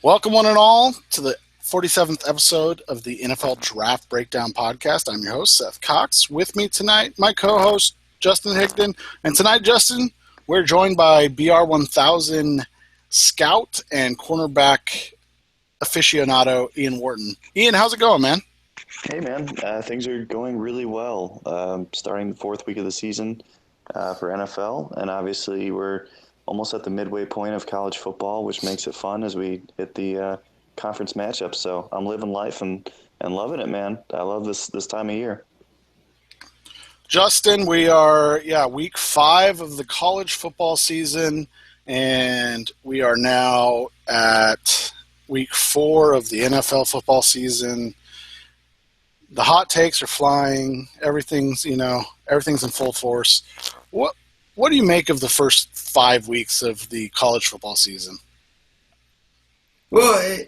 Welcome, one and all, to the 47th episode of the NFL Draft Breakdown Podcast. I'm your host, Seth Cox. With me tonight, my co-host, Justin Higdon. And tonight, Justin, we're joined by BR1000 scout and cornerback aficionado, Ian Wharton. Ian, how's it going, man? Hey, man. Things are going really well. Starting the fourth week of the season for NFL, and obviously we're almost at the midway point of college football, which makes it fun as we hit the conference matchups. So I'm living life and loving it, man. I love this time of year. Justin, we are, week 5 of the college football season, and we are now at week 4 of the NFL football season. The hot takes are flying. Everything's in full force. What do you make of the first 5 weeks of the college football season? Well,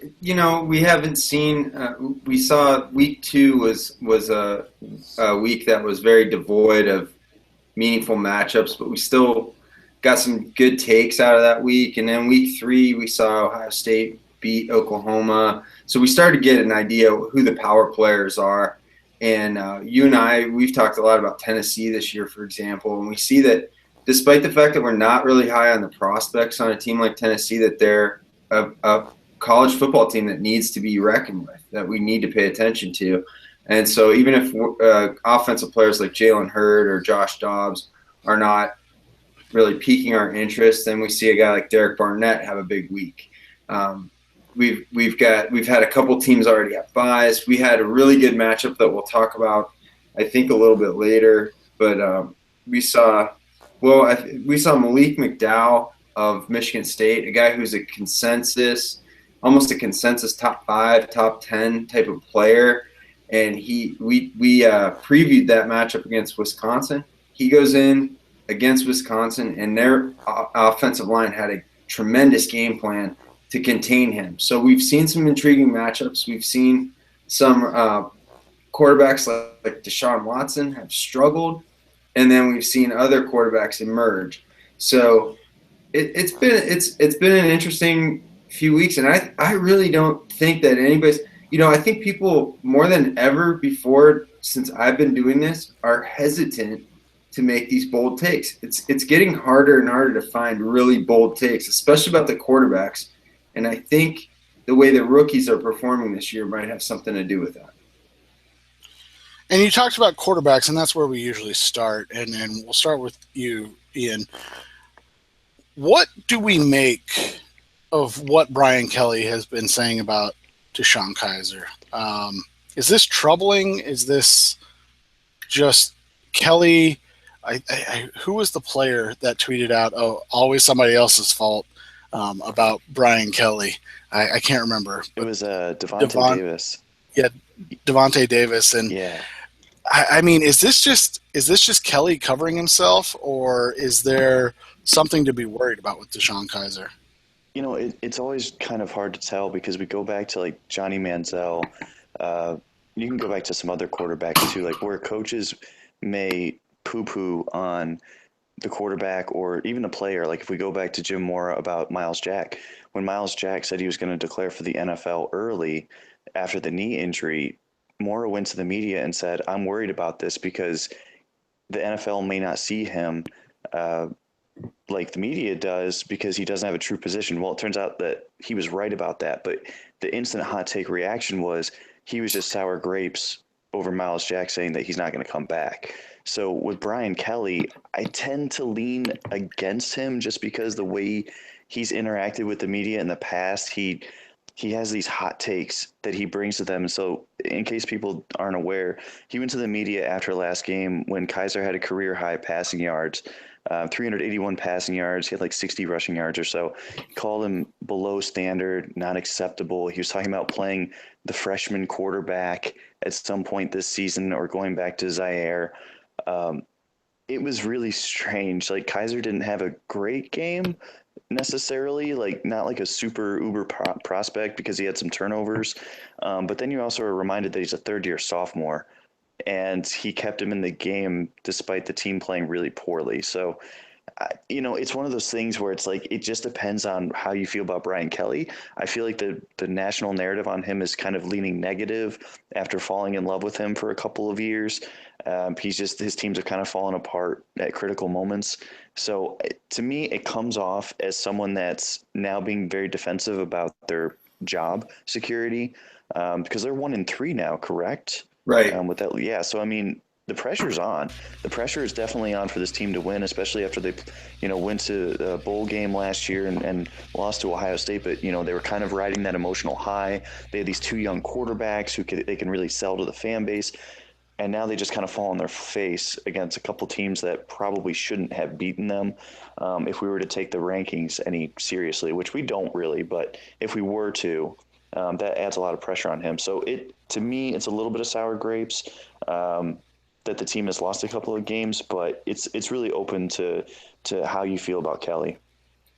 we haven't seen. We saw week 2 was a week that was very devoid of meaningful matchups, but we still got some good takes out of that week. And then week 3, we saw Ohio State beat Oklahoma, so we started to get an idea of who the power players are. And you and I, we've talked a lot about Tennessee this year, for example, and we see that despite the fact that we're not really high on the prospects on a team like Tennessee, that they're a college football team that needs to be reckoned with, that we need to pay attention to. And so even if offensive players like Jalen Hurd or Josh Dobbs are not really piquing our interest, then we see a guy like Derek Barnett have a big week. We've had a couple teams already have buys. We had a really good matchup that we'll talk about, I think, a little bit later. But we saw Malik McDowell of Michigan State, a guy who's almost a consensus top 5, top 10 type of player. And we previewed that matchup against Wisconsin. He goes in against Wisconsin, and their offensive line had a tremendous game plan to contain him. So we've seen some intriguing matchups. We've seen some quarterbacks like Deshaun Watson have struggled, and then we've seen other quarterbacks emerge. So it's been an interesting few weeks, and I really don't think that anybody's – I think people more than ever before since I've been doing this are hesitant to make these bold takes. It's getting harder and harder to find really bold takes, especially about the quarterbacks. And I think the way the rookies are performing this year might have something to do with that. And you talked about quarterbacks, and that's where we usually start. And we'll start with you, Ian. What do we make of what Brian Kelly has been saying about DeShone Kizer? Is this troubling? Is this just Kelly? Who was the player that tweeted out, "Oh, always somebody else's fault"? About Brian Kelly. I can't remember. It was Devontae Davis. Yeah, Devontae Davis. And yeah. I mean, is this just Kelly covering himself, or is there something to be worried about with DeShone Kizer? It's always kind of hard to tell because we go back to like Johnny Manziel. You can go back to some other quarterbacks too, like where coaches may poo-poo on the quarterback or even a player. Like if we go back to Jim Mora about Myles Jack, when Myles Jack said he was going to declare for the NFL early after the knee injury, Mora went to the media and said, "I'm worried about this because the NFL may not see him like the media does because he doesn't have a true position." Well, it turns out that he was right about that, but the instant hot take reaction was he was just sour grapes over Myles Jack saying that he's not going to come back. So with Brian Kelly, I tend to lean against him just because the way he's interacted with the media in the past, he has these hot takes that he brings to them. And so in case people aren't aware, he went to the media after last game when Kizer had a career high passing yards, 381 passing yards. He had like 60 rushing yards or so. He called him below standard, not acceptable. He was talking about playing the freshman quarterback at some point this season or going back to Zaire. It was really strange. Like Kizer didn't have a great game necessarily, like not like a super uber prospect because he had some turnovers. But then you also are reminded that he's a third-year sophomore, and he kept him in the game despite the team playing really poorly. So It's one of those things where it's like it just depends on how you feel about Brian Kelly. I feel like the national narrative on him is kind of leaning negative after falling in love with him for a couple of years. His teams have kind of fallen apart at critical moments. So to me, it comes off as someone that's now being very defensive about their job security, because they're 1-3 now, correct? Right. With that, yeah. So I mean, the pressure's on. The pressure is definitely on for this team to win, especially after they, went to the bowl game last year and lost to Ohio State. But they were kind of riding that emotional high. They had these two young quarterbacks who they can really sell to the fan base, and now they just kind of fall on their face against a couple teams that probably shouldn't have beaten them, if we were to take the rankings any seriously, which we don't really. But if we were to, that adds a lot of pressure on him. So to me, it's a little bit of sour grapes. That the team has lost a couple of games, but it's really open to how you feel about Kelly.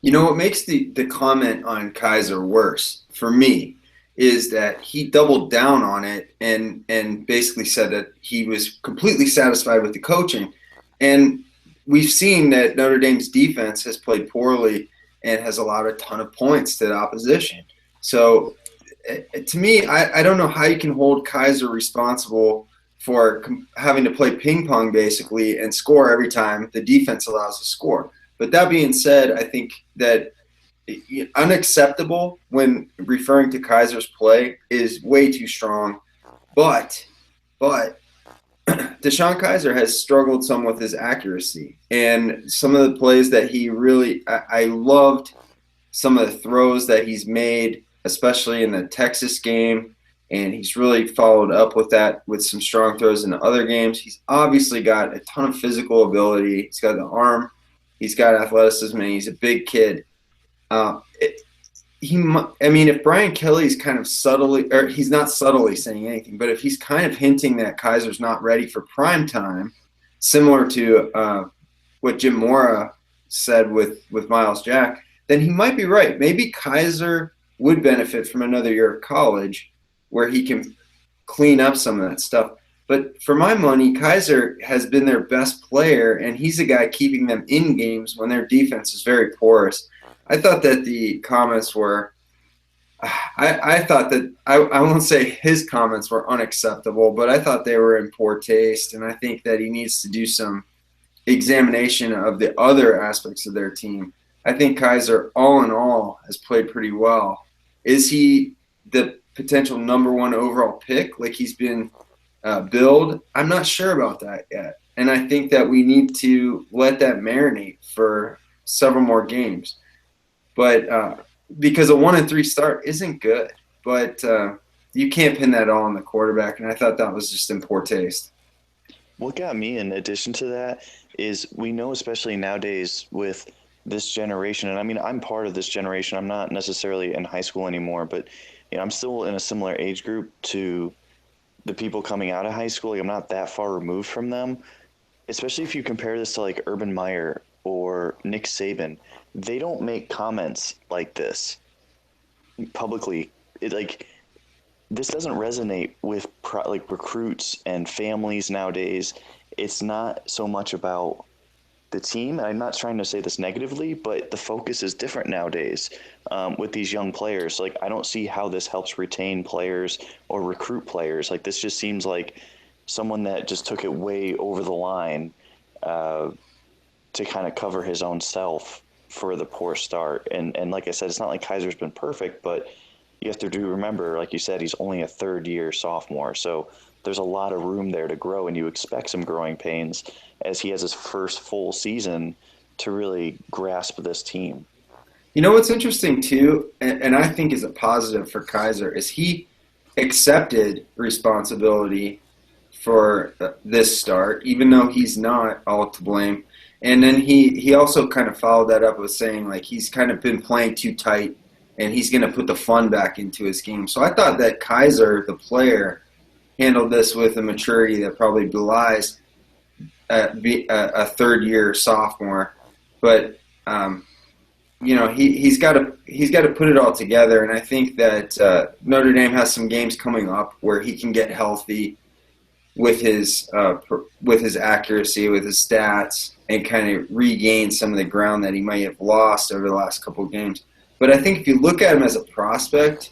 What makes the comment on Kaiser worse for me is that he doubled down on it and basically said that he was completely satisfied with the coaching. And we've seen that Notre Dame's defense has played poorly and has allowed a ton of points to the opposition. So to me, I don't know how you can hold Kaiser responsible for having to play ping pong basically and score every time the defense allows to score. But that being said, I think that unacceptable when referring to Kaiser's play is way too strong. But DeShone Kizer has struggled some with his accuracy, and some of the plays that he really I loved some of the throws that he's made, especially in the Texas game. And he's really followed up with that with some strong throws in the other games. He's obviously got a ton of physical ability. He's got the arm. He's got athleticism, and he's a big kid. If Brian Kelly's kind of subtly, or he's not subtly saying anything, but if he's kind of hinting that Kaiser's not ready for prime time, similar to what Jim Mora said with Miles Jack, then he might be right. Maybe Kaiser would benefit from another year of college where he can clean up some of that stuff. But for my money, Kaiser has been their best player, and he's the guy keeping them in games when their defense is very porous. I thought that the comments were I thought that I won't say his comments were unacceptable, but I thought they were in poor taste, and I think that he needs to do some examination of the other aspects of their team. I think Kaiser, all in all, has played pretty well. Is he the potential number one overall pick like he's been billed? I'm not sure about that yet. And I think that we need to let that marinate for several more games. But because a 1-3 start isn't good, but you can't pin that all on the quarterback. And I thought that was just in poor taste. What got me in addition to that is we know, especially nowadays with this generation, and I mean, I'm part of this generation. I'm not necessarily in high school anymore, but I'm still in a similar age group to the people coming out of high school. Like, I'm not that far removed from them, especially if you compare this to like Urban Meyer or Nick Saban. They don't make comments like this publicly. This doesn't resonate with recruits and families nowadays. It's not so much about the team. I'm not trying to say this negatively, but the focus is different nowadays with these young players. Like, I don't see how this helps retain players or recruit players. Like, this just seems like someone that just took it way over the line to kind of cover his own self for the poor start. And like I said, it's not like Kaiser's been perfect, but you have to remember, like you said, he's only a third-year sophomore. So there's a lot of room there to grow, and you expect some growing pains as he has his first full season to really grasp this team. What's interesting, too, and I think is a positive for Kaiser, is he accepted responsibility for this start, even though he's not all to blame. And then he also kind of followed that up with saying, like, he's kind of been playing too tight, and he's going to put the fun back into his game. So I thought that Kaiser, the player, handled this with a maturity that probably belies a third-year sophomore. But he's got to put it all together. And I think that Notre Dame has some games coming up where he can get healthy. with his accuracy, with his stats, and kind of regain some of the ground that he might have lost over the last couple of games. But I think if you look at him as a prospect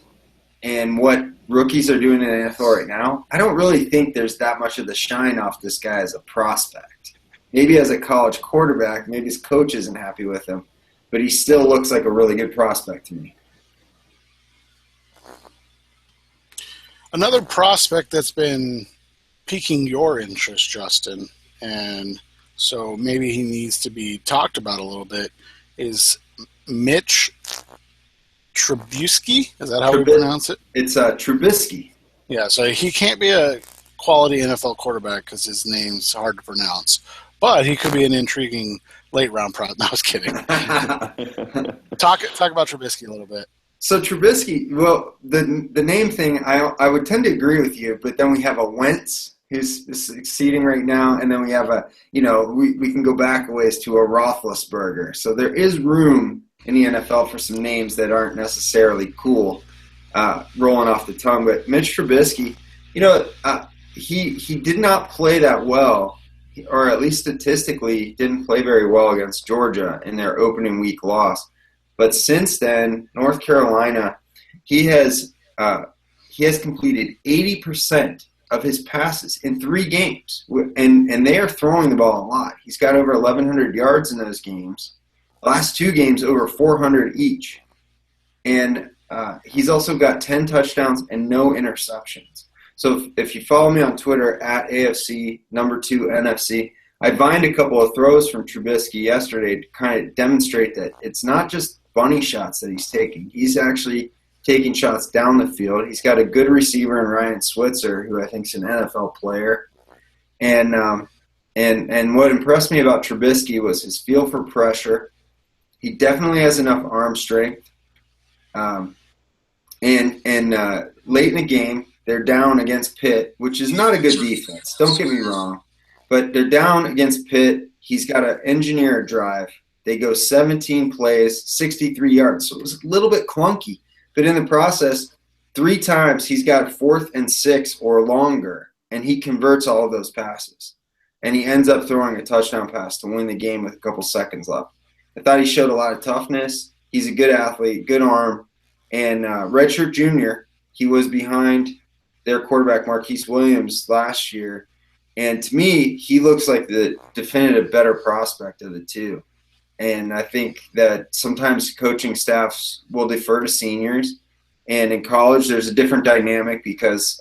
and what rookies are doing in the NFL right now, I don't really think there's that much of the shine off this guy as a prospect. Maybe as a college quarterback, maybe his coach isn't happy with him, but he still looks like a really good prospect to me. Another prospect that's been piquing your interest, Justin, and so maybe he needs to be talked about a little bit, is Mitch Trubisky. Is that how we pronounce it? It's Trubisky. Yeah, so he can't be a quality NFL quarterback because his name's hard to pronounce, but he could be an intriguing late-round prospect. No, I was kidding. Talk about Trubisky a little bit. So Trubisky, well, the name thing, I would tend to agree with you, but then we have a Wentz who's succeeding right now, and then we have we can go back a ways to a Roethlisberger. So there is room in the NFL for some names that aren't necessarily cool rolling off the tongue. But Mitch Trubisky, he did not play that well, or at least statistically didn't play very well against Georgia in their opening week loss. But since then, North Carolina, he has completed 80% of his passes in 3 games, and they are throwing the ball a lot. He's got over 1,100 yards in those games. The last 2 games, over 400 each. And he's also got 10 touchdowns and no interceptions. So if you follow me on Twitter, at AFC2NFC, I find a couple of throws from Trubisky yesterday to kind of demonstrate that it's not just bunny shots that he's taking. He's actually taking shots down the field. He's got a good receiver in Ryan Switzer, who I think is an NFL player. And what impressed me about Trubisky was his feel for pressure. He definitely has enough arm strength. And late in the game, they're down against Pitt, which is not a good defense. Don't get me wrong. But they're down against Pitt. He's got to engineer a drive. They go 17 plays, 63 yards. So it was a little bit clunky. But in the process, 3 times he's got 4th and 6 or longer, and he converts all of those passes. And he ends up throwing a touchdown pass to win the game with a couple seconds left. I thought he showed a lot of toughness. He's a good athlete, good arm. And redshirt junior, he was behind their quarterback Marquise Williams last year. And to me, he looks like the definitive better prospect of the two. And I think that sometimes coaching staffs will defer to seniors. And in college, there's a different dynamic because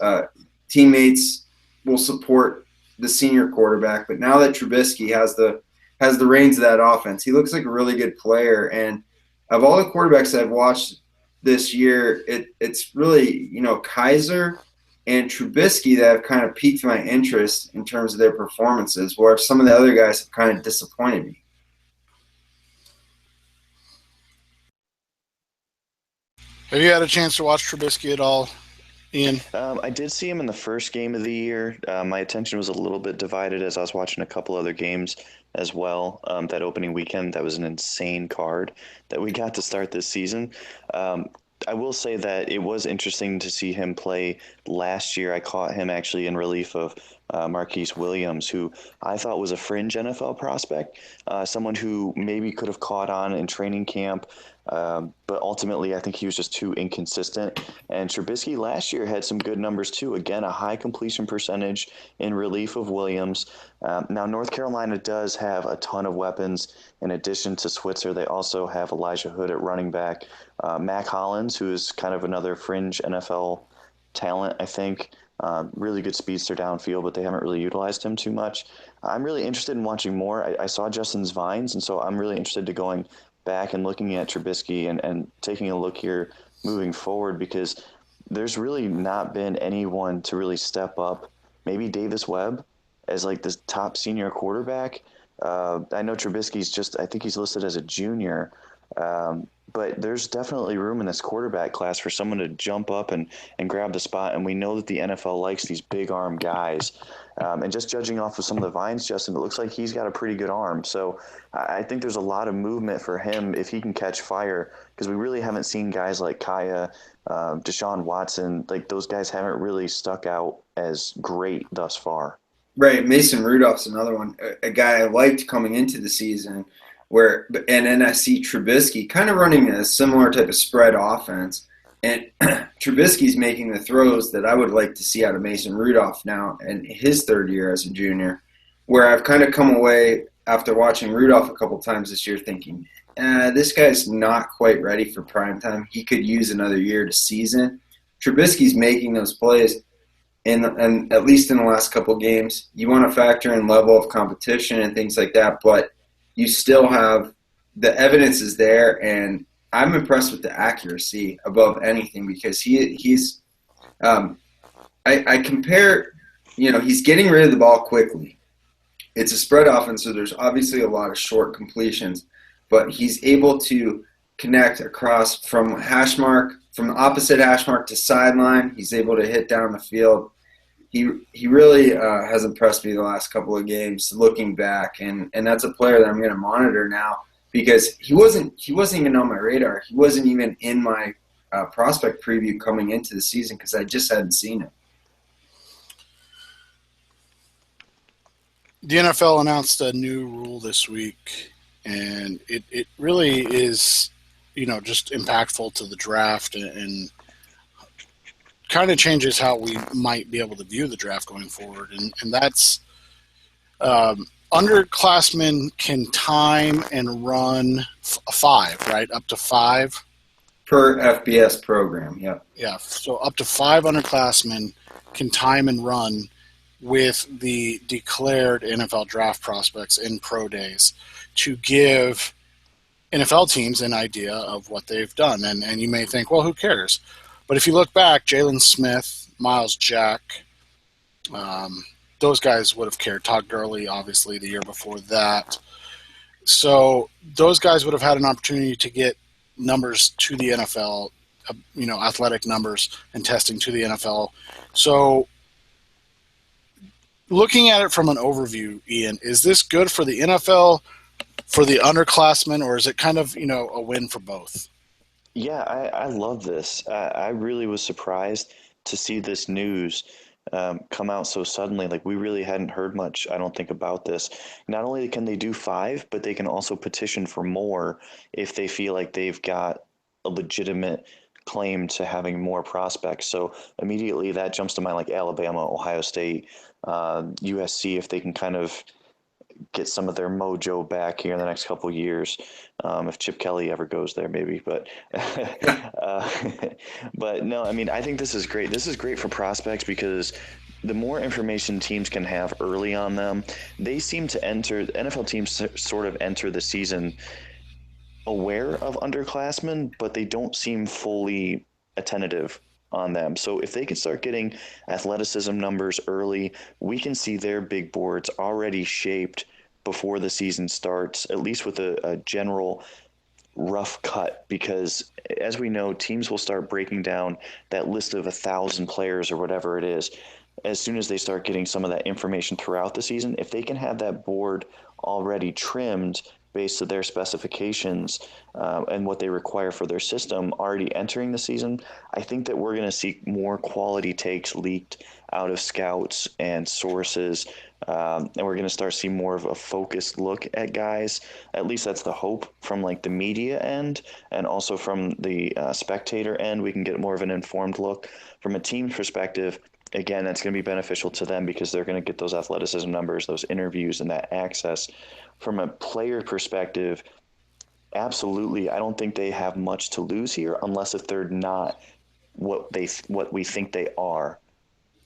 teammates will support the senior quarterback. But now that Trubisky has the reins of that offense, he looks like a really good player. And of all the quarterbacks I've watched this year, it's really, Kaiser and Trubisky that have kind of piqued my interest in terms of their performances, where some of the other guys have kind of disappointed me. Have you had a chance to watch Trubisky at all, Ian? I did see him in the first game of the year. My attention was a little bit divided as I was watching a couple other games as well. That opening weekend, that was an insane card that we got to start this season. I will say that it was interesting to see him play last year. I caught him actually in relief of Marquise Williams, who I thought was a fringe NFL prospect, someone who maybe could have caught on in training camp. But ultimately, I think he was just too inconsistent. And Trubisky last year had some good numbers too. Again, a high completion percentage in relief of Williams. Now, North Carolina does have a ton of weapons. In addition to Switzer, they also have Elijah Hood at running back. Mac Hollins, who is kind of another fringe NFL talent, I think. Really good speedster downfield, but they haven't really utilized him too much. I'm really interested in watching more. I saw Justin's Vines, and so I'm really interested in going back and looking at Trubisky and taking a look here moving forward, because there's really not been anyone to really step up. Maybe Davis Webb as like the top senior quarterback. I know Trubisky's I think he's listed as a junior, but there's definitely room in this quarterback class for someone to jump up and grab the spot. And we know that the NFL likes these big arm guys. And just judging off of some of the vines, Justin, it looks like he's got a pretty good arm. So I think there's a lot of movement for him if he can catch fire, because we really haven't seen guys like Kaya, Deshaun Watson, like those guys haven't really stuck out as great thus far. Right, Mason Rudolph's another one, a guy I liked coming into the season, and then I see Trubisky kind of running a similar type of spread offense, and Trubisky's making the throws that I would like to see out of Mason Rudolph now in his third year as a junior, where I've kind of come away after watching Rudolph a couple times this year thinking, this guy's not quite ready for prime time. He could use another year to season. Trubisky's making those plays. And at least in the last couple games, you want to factor in level of competition and things like that, but you still have the evidence is there, and I'm impressed with the accuracy above anything because he's I compare, he's getting rid of the ball quickly. It's a spread offense, so there's obviously a lot of short completions, but he's able to connect across from the opposite hash mark to sideline. He's able to hit down the field. He really has impressed me the last couple of games looking back, and that's a player that I'm going to monitor now because he wasn't even on my radar. He wasn't even in my prospect preview coming into the season because I just hadn't seen him. The NFL announced a new rule this week, and it really is, just impactful to the draft and kind of changes how we might be able to view the draft going forward. And that's underclassmen can time and run 5, right? Up to 5. Per FBS program, yeah. Yeah, so up to 5 underclassmen can time and run with the declared NFL draft prospects in pro days to give NFL teams an idea of what they've done. And you may think, well, who cares? But if you look back, Jalen Smith, Miles Jack, those guys would have cared. Todd Gurley, obviously, the year before that. So those guys would have had an opportunity to get numbers to the NFL, athletic numbers and testing to the NFL. So looking at it from an overview, Ian, is this good for the NFL, for the underclassmen, or is it kind of, a win for both? Yeah, I love this. I really was surprised to see this news come out so suddenly. Like, we really hadn't heard much, I don't think, about this. Not only can they do 5, but they can also petition for more if they feel like they've got a legitimate claim to having more prospects. So immediately that jumps to mind, like Alabama, Ohio State, USC, if they can kind of get some of their mojo back here in the next couple of years. If Chip Kelly ever goes there, maybe. But but no, I mean, I think this is great. This is great for prospects because the more information teams can have early on them, they seem to enter, NFL teams sort of enter the season aware of underclassmen, but they don't seem fully attentive on them. So if they can start getting athleticism numbers early, we can see their big boards already shaped before the season starts, at least with a general rough cut, because as we know, teams will start breaking down that list of 1,000 players or whatever it is as soon as they start getting some of that information throughout the season. If they can have that board already trimmed based on their specifications and what they require for their system already entering the season, I think that we're going to see more quality takes leaked out of scouts and sources, and we're going to start seeing more of a focused look at guys. At least that's the hope from like the media end, and also from the spectator end. We can get more of an informed look from a team perspective. Again, that's going to be beneficial to them because they're going to get those athleticism numbers, those interviews, and that access. From a player perspective, absolutely, I don't think they have much to lose here unless if they're not what we think they are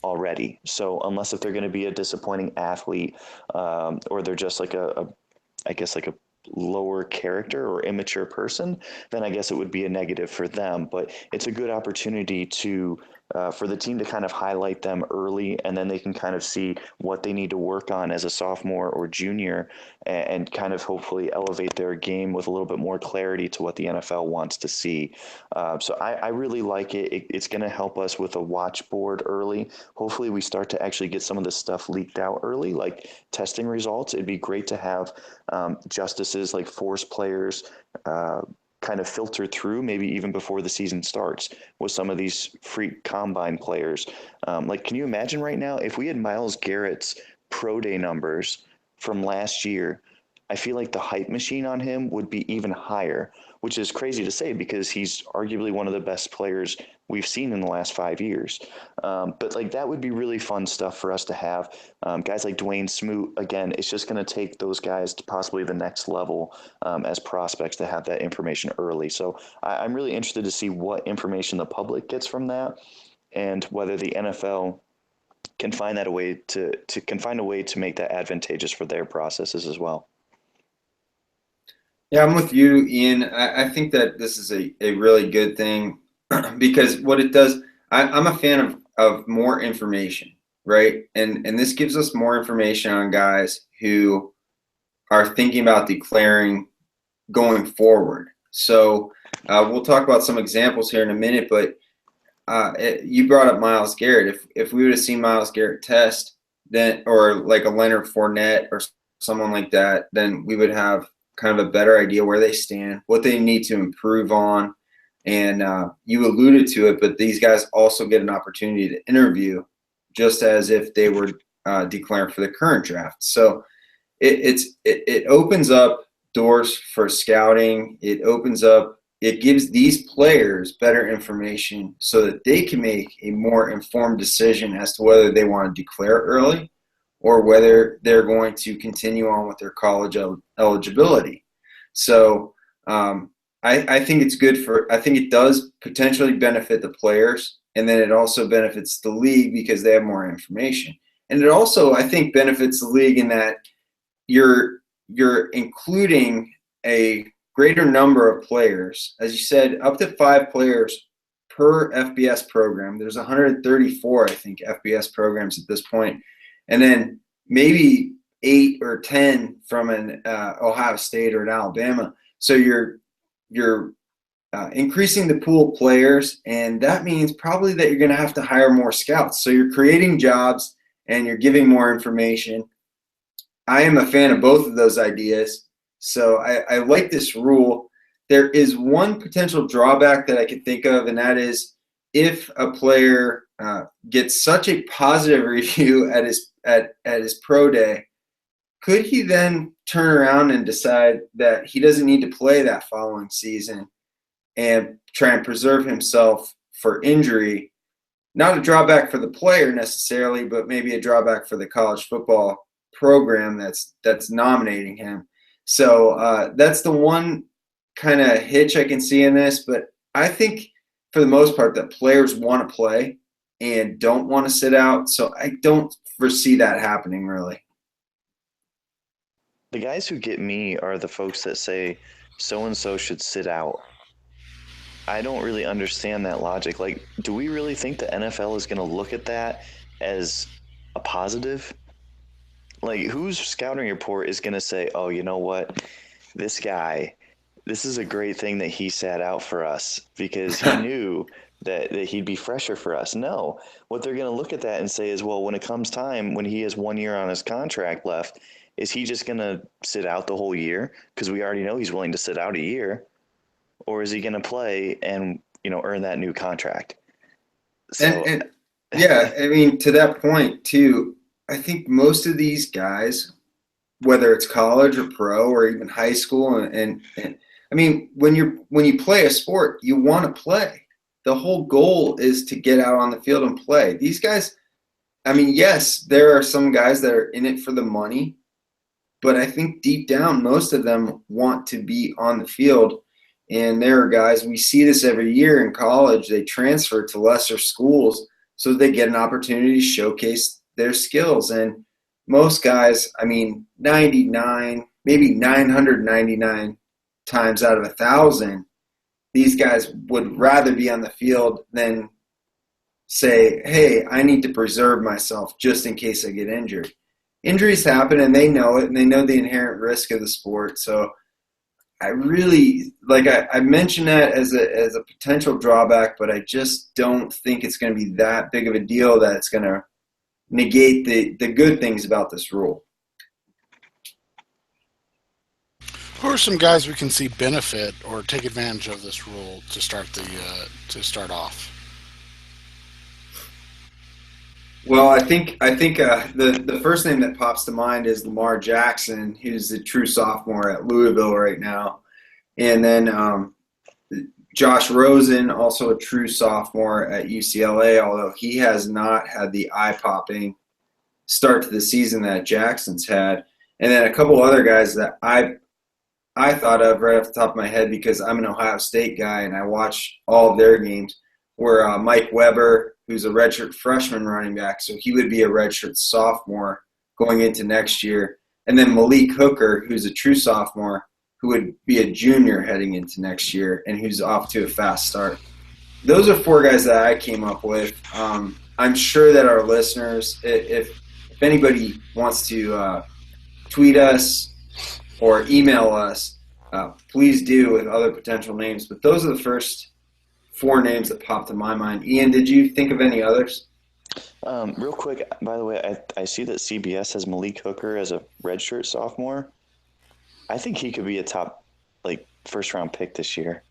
already. So unless if they're going to be a disappointing athlete, or they're just like I guess like a lower character or immature person, then I guess it would be a negative for them. But it's a good opportunity to for the team to kind of highlight them early, and then they can kind of see what they need to work on as a sophomore or junior, and kind of hopefully elevate their game with a little bit more clarity to what the NFL wants to see. So I really like it. It's going to help us with a watch board early. Hopefully we start to actually get some of this stuff leaked out early, like testing results. It'd be great to have justices like force players kind of filter through maybe even before the season starts with some of these freak combine players. Like, can you imagine right now if we had Myles Garrett's pro day numbers from last year? I feel like the hype machine on him would be even higher, which is crazy to say because he's arguably one of the best players we've seen in the last 5 years. But like that would be really fun stuff for us to have. Guys like Dwayne Smoot, again, it's just going to take those guys to possibly the next level as prospects to have that information early. So I'm really interested to see what information the public gets from that and whether the NFL can find a way to make that advantageous for their processes as well. Yeah, I'm with you, Ian. I think that this is a really good thing because what it does, I'm a fan of more information, right? And this gives us more information on guys who are thinking about declaring going forward. So we'll talk about some examples here in a minute, but you brought up Myles Garrett. If we would have seen Myles Garrett test, then, or like a Leonard Fournette or someone like that, then we would have kind of a better idea where they stand, what they need to improve on. And you alluded to it, but these guys also get an opportunity to interview just as if they were declaring for the current draft. So it opens up doors for scouting. It gives these players better information so that they can make a more informed decision as to whether they want to declare early or whether they're going to continue on with their college eligibility. So I think it's good I think it does potentially benefit the players, and then it also benefits the league because they have more information. And it also, I think, benefits the league in that you're including a greater number of players. As you said, up to 5 players per FBS program. There's 134, I think, FBS programs at this point. And then maybe 8 or 10 from an Ohio State or an Alabama. So you're increasing the pool of players, and that means probably that you're going to have to hire more scouts. So you're creating jobs and you're giving more information. I am a fan of both of those ideas. So I like this rule. There is one potential drawback that I could think of, and that is if a player gets such a positive review at his pro day, could he then turn around and decide that he doesn't need to play that following season and try and preserve himself for injury? Not a drawback for the player necessarily, but maybe a drawback for the college football program that's nominating him. So that's the one kind of hitch I can see in this. But I think for the most part that players want to play and don't want to sit out. So I don't foresee that happening really. The guys who get me are the folks that say so-and-so should sit out. I don't really understand that logic. Like, do we really think the NFL is going to look at that as a positive? Like, whose scouting report is going to say, oh, you know what, this guy, this is a great thing that he sat out for us because he knew that he'd be fresher for us? No. What they're going to look at that and say is, well, when it comes time, when he has 1 year on his contract left, is he just going to sit out the whole year? Because we already know he's willing to sit out a year. Or is he going to play and, earn that new contract? So, and yeah, I mean, to that point too, I think most of these guys, whether it's college or pro or even high school, and I mean, when you play a sport, you want to play. The whole goal is to get out on the field and play. These guys, I mean, yes, there are some guys that are in it for the money, but I think deep down, most of them want to be on the field. And there are guys, we see this every year in college, they transfer to lesser schools so they get an opportunity to showcase their skills. And most guys, I mean, 99, maybe 999 times out of 1,000, these guys would rather be on the field than say, hey, I need to preserve myself just in case I get injured. Injuries happen, and they know it, and they know the inherent risk of the sport. So I really I mentioned that as a potential drawback, but I just don't think it's going to be that big of a deal that it's going to negate the good things about this rule. Who are some guys we can see benefit or take advantage of this rule to start off? Well, I think the first name that pops to mind is Lamar Jackson, who's a true sophomore at Louisville right now, and then Josh Rosen, also a true sophomore at UCLA, although he has not had the eye-popping start to the season that Jackson's had, and then a couple other guys that I thought of right off the top of my head because I'm an Ohio State guy and I watch all of their games, were Mike Weber, who's a redshirt freshman running back, so he would be a redshirt sophomore going into next year. And then Malik Hooker, who's a true sophomore, who would be a junior heading into next year and who's off to a fast start. Those are four guys that I came up with. I'm sure that our listeners, if anybody wants to tweet us or email us, please do with other potential names. But those are the first four names that popped in my mind. Ian, did you think of any others? Real quick, by the way, I see that CBS has Malik Hooker as a redshirt sophomore. I think he could be a top, first-round pick this year.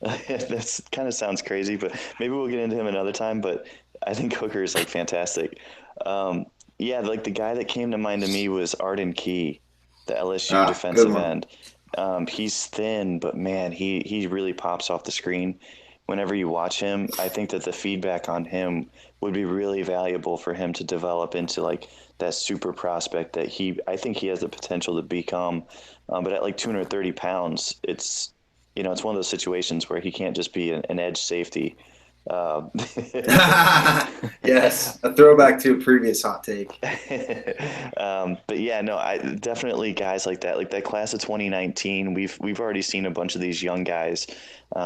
That kind of sounds crazy, but maybe we'll get into him another time. But I think Hooker is, fantastic. The guy that came to mind to me was Arden Key, the LSU defensive end. He's thin, but, man, he really pops off the screen. Whenever you watch him, I think that the feedback on him would be really valuable for him to develop into that super prospect that I think he has the potential to become. But at 230 pounds, it's one of those situations where he can't just be an edge safety. Yes, a throwback to a previous hot take. But yeah, no, I definitely guys like that class of 2019. We've already seen a bunch of these young guys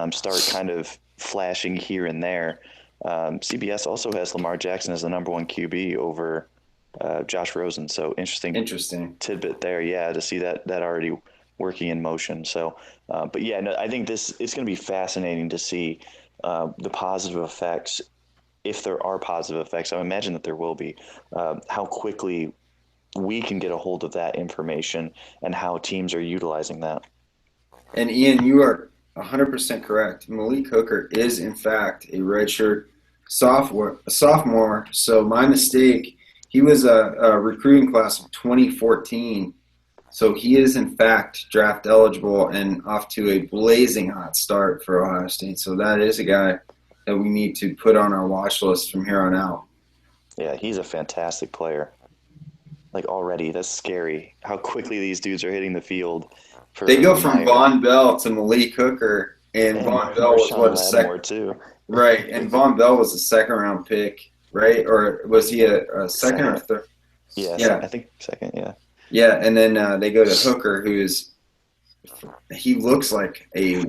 start kind of flashing here and there. CBS also has Lamar Jackson as the number one QB over Josh Rosen. So interesting tidbit there. Yeah, to see that already working in motion. So, but yeah, no, I think it's going to be fascinating to see the positive effects, if there are positive effects. I imagine that there will be. How quickly we can get a hold of that information and how teams are utilizing that. And Ian, you are 100% correct. Malik Hooker is in fact a redshirt sophomore. So my mistake. He was a recruiting class of 2014. So he is, in fact, draft eligible and off to a blazing hot start for Ohio State. So that is a guy that we need to put on our watch list from here on out. Yeah, he's a fantastic player. Already, that's scary how quickly these dudes are hitting the field. They go from Von Bell to Malik Hooker, and Von Bell was second too. Right, and Von Bell was a second-round pick, right? Or was he a second or third? Yeah, I think second, yeah. Yeah, and then they go to Hooker, he looks like a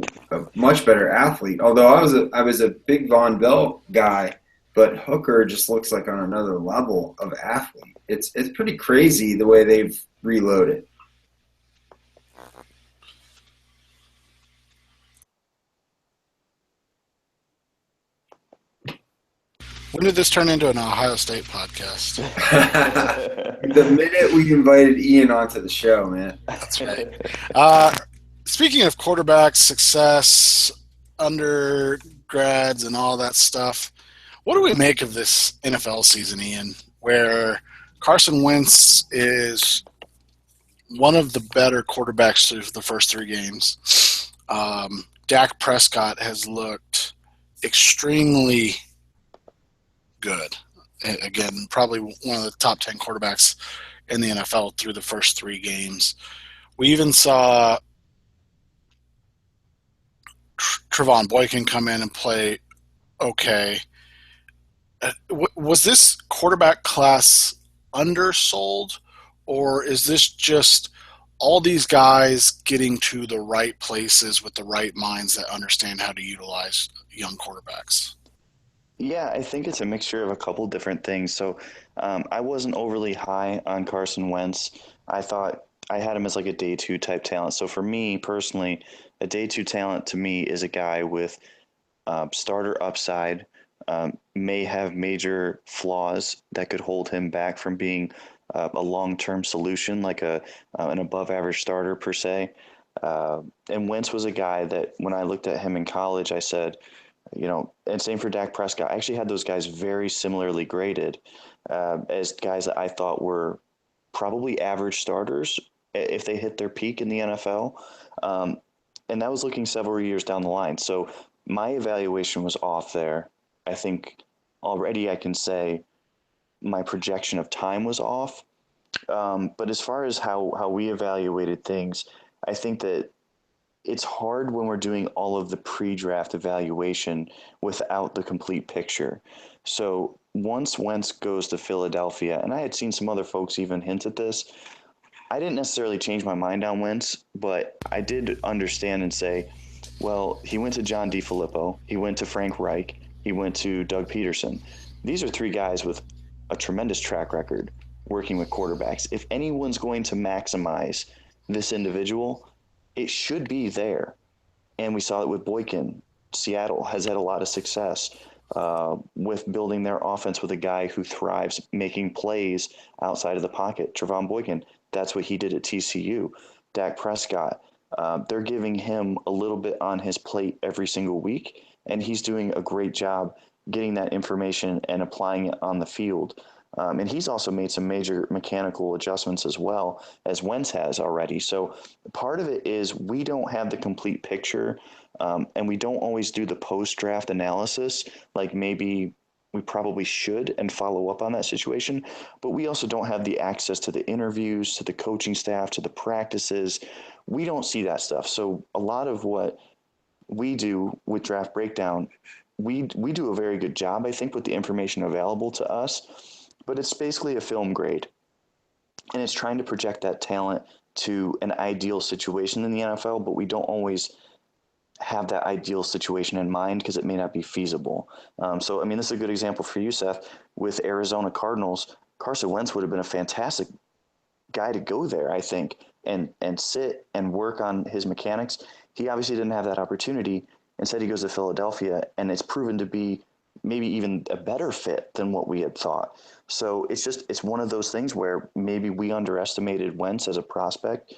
much better athlete. Although I was a big Von Bell guy, but Hooker just looks like on another level of athlete. It's pretty crazy the way they've reloaded. When did this turn into an Ohio State podcast? The minute we invited Ian onto the show, man. That's right. Speaking of quarterbacks, success, undergrads, and all that stuff, what do we make of this NFL season, Ian, where Carson Wentz is one of the better quarterbacks through the first three games? Dak Prescott has looked extremely good. Again, probably one of the top 10 quarterbacks in the NFL through the first three games. We even saw Trevon Boykin come in and play okay. Was this quarterback class undersold, or is this just all these guys getting to the right places with the right minds that understand how to utilize young quarterbacks? Yeah, I think it's a mixture of a couple different things. So I wasn't overly high on Carson Wentz. I thought I had him as like a day two type talent. So for me personally, a day two talent to me is a guy with starter upside, may have major flaws that could hold him back from being a long-term solution, like an above-average starter per se. And Wentz was a guy that when I looked at him in college, I said, and same for Dak Prescott. I actually had those guys very similarly graded as guys that I thought were probably average starters if they hit their peak in the NFL. And that was looking several years down the line. So my evaluation was off there. I think already I can say my projection of time was off. But as far as how we evaluated things, I think that it's hard when we're doing all of the pre-draft evaluation without the complete picture. So once Wentz goes to Philadelphia, and I had seen some other folks even hint at this, I didn't necessarily change my mind on Wentz, but I did understand and say, well, he went to John DeFilippo, he went to Frank Reich, he went to Doug Peterson. These are three guys with a tremendous track record working with quarterbacks. If anyone's going to maximize this individual, it should be there. And we saw it with Boykin. Seattle has had a lot of success with building their offense with a guy who thrives making plays outside of the pocket. Trevon Boykin, that's what he did at TCU. Dak Prescott, they're giving him a little bit on his plate every single week, and he's doing a great job getting that information and applying it on the field. And he's also made some major mechanical adjustments as well as Wentz has already. So part of it is we don't have the complete picture, and we don't always do the post-draft analysis like maybe we probably should and follow up on that situation. But we also don't have the access to the interviews, to the coaching staff, to the practices. We don't see that stuff. So a lot of what we do with Draft Breakdown, we do a very good job, I think, with the information available to us. But it's basically a film grade, and it's trying to project that talent to an ideal situation in the NFL, but we don't always have that ideal situation in mind because it may not be feasible. So, I mean, this is a good example for you, Seth. With Arizona Cardinals, Carson Wentz would have been a fantastic guy to go there, I think, and sit and work on his mechanics. He obviously didn't have that opportunity. Instead, he goes to Philadelphia, and it's proven to be maybe even a better fit than what we had thought. So it's one of those things where maybe we underestimated Wentz as a prospect,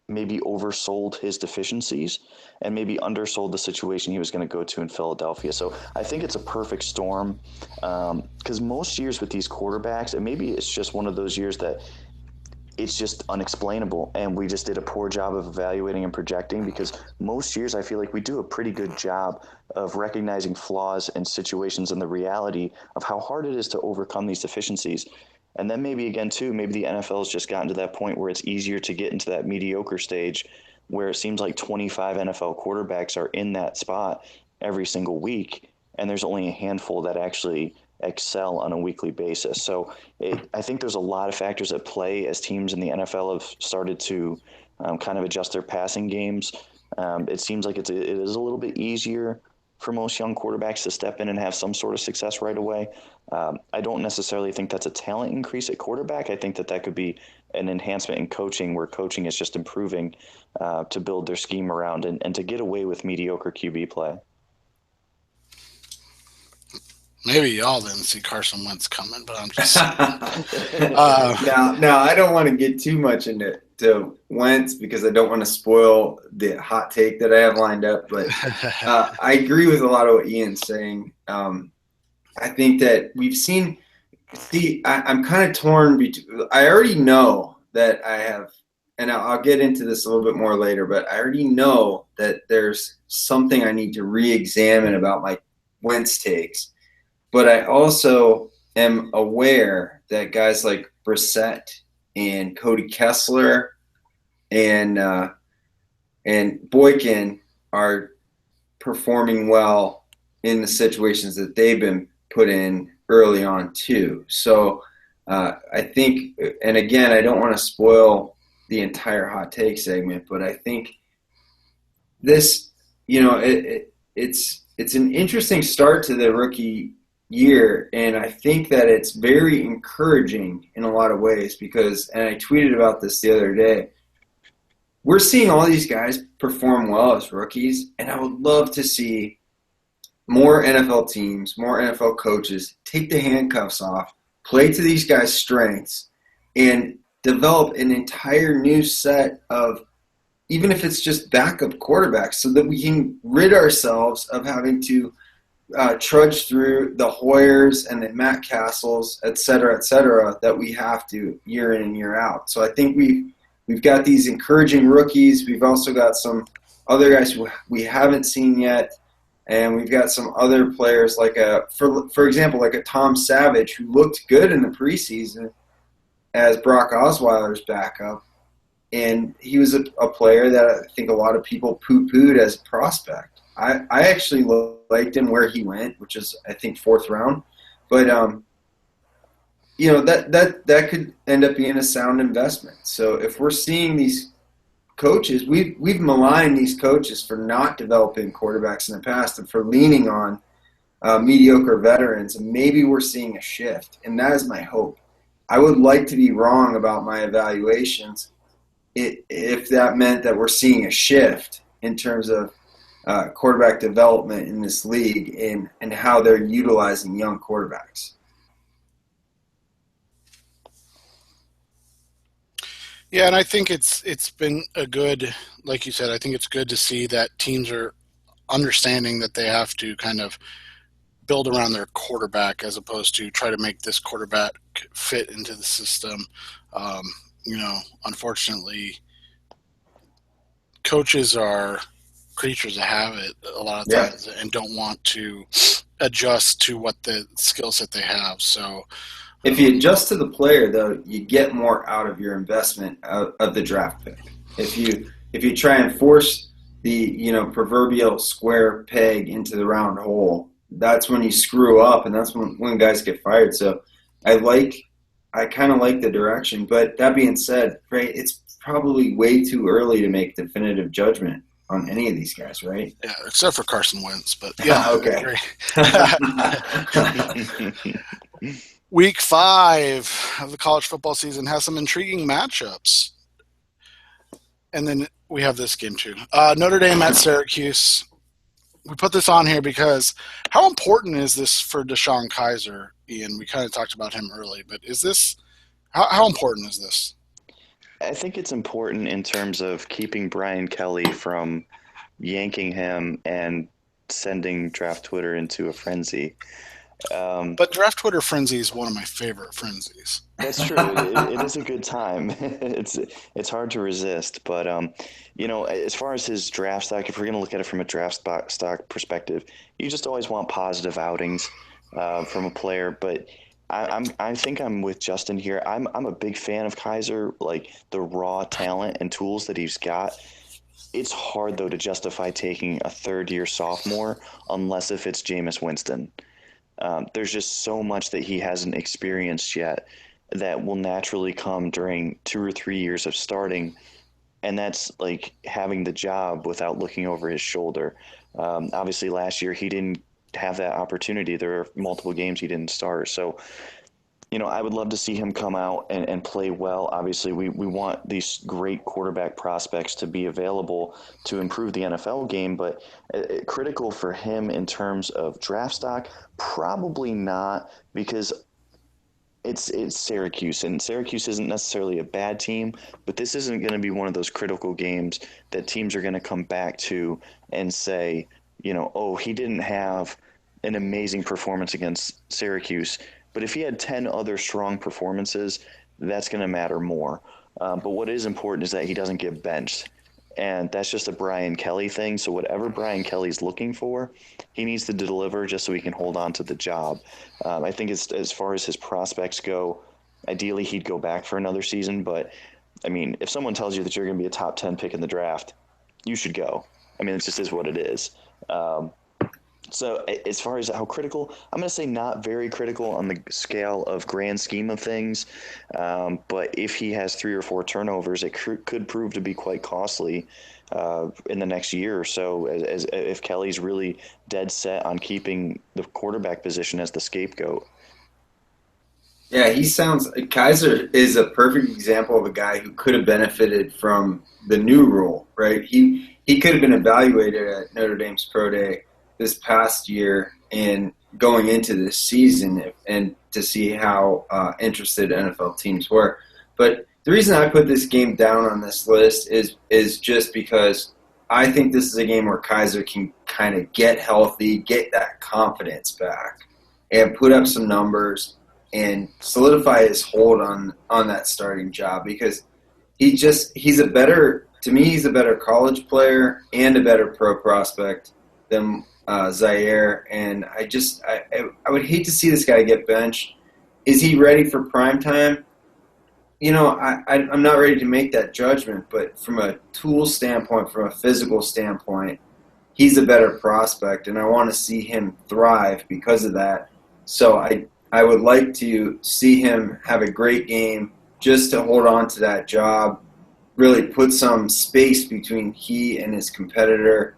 maybe oversold his deficiencies, and maybe undersold the situation he was going to go to in Philadelphia. So I think it's a perfect storm because most years with these quarterbacks, and maybe it's just one of those years that it's just unexplainable, and we just did a poor job of evaluating and projecting, because most years I feel like we do a pretty good job of recognizing flaws and situations and the reality of how hard it is to overcome these deficiencies. And then maybe again too, maybe the NFL has just gotten to that point where it's easier to get into that mediocre stage where it seems like 25 NFL quarterbacks are in that spot every single week, and there's only a handful that actually excel on a weekly basis. So I think there's a lot of factors at play as teams in the NFL have started to kind of adjust their passing games. It seems like it is a little bit easier for most young quarterbacks to step in and have some sort of success right away. I don't necessarily think that's a talent increase at quarterback. I think that could be an enhancement in coaching, where coaching is just improving to build their scheme around and to get away with mediocre QB play. Maybe y'all didn't see Carson Wentz coming, but I'm just Now, I don't want to get too much into Wentz because I don't want to spoil the hot take that I have lined up. But I agree with a lot of what Ian's saying. I think that we've seen – see, I'm kind of torn between – I already know that I have – and I'll get into this a little bit more later, but I already know that there's something I need to re-examine about my Wentz takes. But I also am aware that guys like Brissett and Cody Kessler and Boykin are performing well in the situations that they've been put in early on too. So I think, and again, I don't want to spoil the entire hot take segment, but I think this, it's it's an interesting start to the rookie year, and I think that it's very encouraging in a lot of ways because, and I tweeted about this the other day, we're seeing all these guys perform well as rookies, and I would love to see more NFL teams, more NFL coaches take the handcuffs off, play to these guys' strengths, and develop an entire new set of, even if it's just backup quarterbacks, so that we can rid ourselves of having to trudge through the Hoyers and the Matt Castles, et cetera, that we have to year in and year out. So I think we've got these encouraging rookies. We've also got some other guys who we haven't seen yet, and we've got some other players like for example, like a Tom Savage who looked good in the preseason as Brock Osweiler's backup. And he was a player that I think a lot of people poo-pooed as a prospect. I actually liked him where he went, which is, I think, 4th round. But, that could end up being a sound investment. So if we're seeing these coaches, we've maligned these coaches for not developing quarterbacks in the past and for leaning on mediocre veterans. And maybe we're seeing a shift. And that is my hope. I would like to be wrong about my evaluations if that meant that we're seeing a shift in terms of quarterback development in this league and how they're utilizing young quarterbacks. Yeah, and I think it's been a good, like you said, I think it's good to see that teams are understanding that they have to kind of build around their quarterback as opposed to try to make this quarterback fit into the system. Unfortunately, coaches are creatures of habit a lot of times and don't want to adjust to what the skill set they have. So if you adjust to the player, though, you get more out of your investment of the draft pick. If you try and force the proverbial square peg into the round hole, that's when you screw up, and that's when guys get fired. So I kind of like the direction. But that being said, right, it's probably way too early to make definitive judgment on any of these guys, right? Yeah, except for Carson Wentz. But yeah, okay. Week 5 of the college football season has some intriguing matchups. And then we have this game too. Notre Dame at Syracuse. We put this on here because how important is this for Deshaun Kaiser, Ian? We kind of talked about him early, but is this how important is this? I think it's important in terms of keeping Brian Kelly from yanking him and sending Draft Twitter into a frenzy. But Draft Twitter frenzy is one of my favorite frenzies. That's true. It is a good time. It's hard to resist. But, as far as his draft stock, if we're going to look at it from a draft stock perspective, you just always want positive outings from a player. But I think I'm with Justin here. I'm a big fan of Kaiser, like the raw talent and tools that he's got. It's hard, though, to justify taking a third-year sophomore unless if it's Jameis Winston. There's just so much that he hasn't experienced yet that will naturally come during 2 or 3 years of starting, and that's like having the job without looking over his shoulder. Obviously, last year he didn't have that opportunity. There are multiple games he didn't start. So, I would love to see him come out and play well. Obviously, we want these great quarterback prospects to be available to improve the NFL game, but critical for him in terms of draft stock, probably not, because it's Syracuse, and Syracuse isn't necessarily a bad team, but this isn't going to be one of those critical games that teams are going to come back to and say, oh, he didn't have an amazing performance against Syracuse, but if he had 10 other strong performances, that's going to matter more. But what is important is that he doesn't get benched. And that's just a Brian Kelly thing. So whatever Brian Kelly's looking for, he needs to deliver just so he can hold on to the job. I think as far as his prospects go, ideally he'd go back for another season. But, if someone tells you that you're going to be a top 10 pick in the draft, you should go. It just is what it is. So as far as how critical, I'm going to say not very critical on the scale of grand scheme of things. But if he has 3 or 4 turnovers, it could prove to be quite costly in the next year or so, as if Kelly's really dead set on keeping the quarterback position as the scapegoat. Yeah, Kaiser is a perfect example of a guy who could have benefited from the new rule, right? He could have been evaluated at Notre Dame's Pro Day this past year and going into this season and to see how interested NFL teams were. But the reason I put this game down on this list is just because I think this is a game where Kaiser can kind of get healthy, get that confidence back, and put up some numbers and solidify his hold on that starting job, because he's a better college player and a better pro prospect than Zaire, and I would hate to see this guy get benched. Is he ready for prime time? I'm not ready to make that judgment, but from a tool standpoint, from a physical standpoint, he's a better prospect, and I want to see him thrive because of that. So I would like to see him have a great game just to hold on to that job, really put some space between he and his competitor,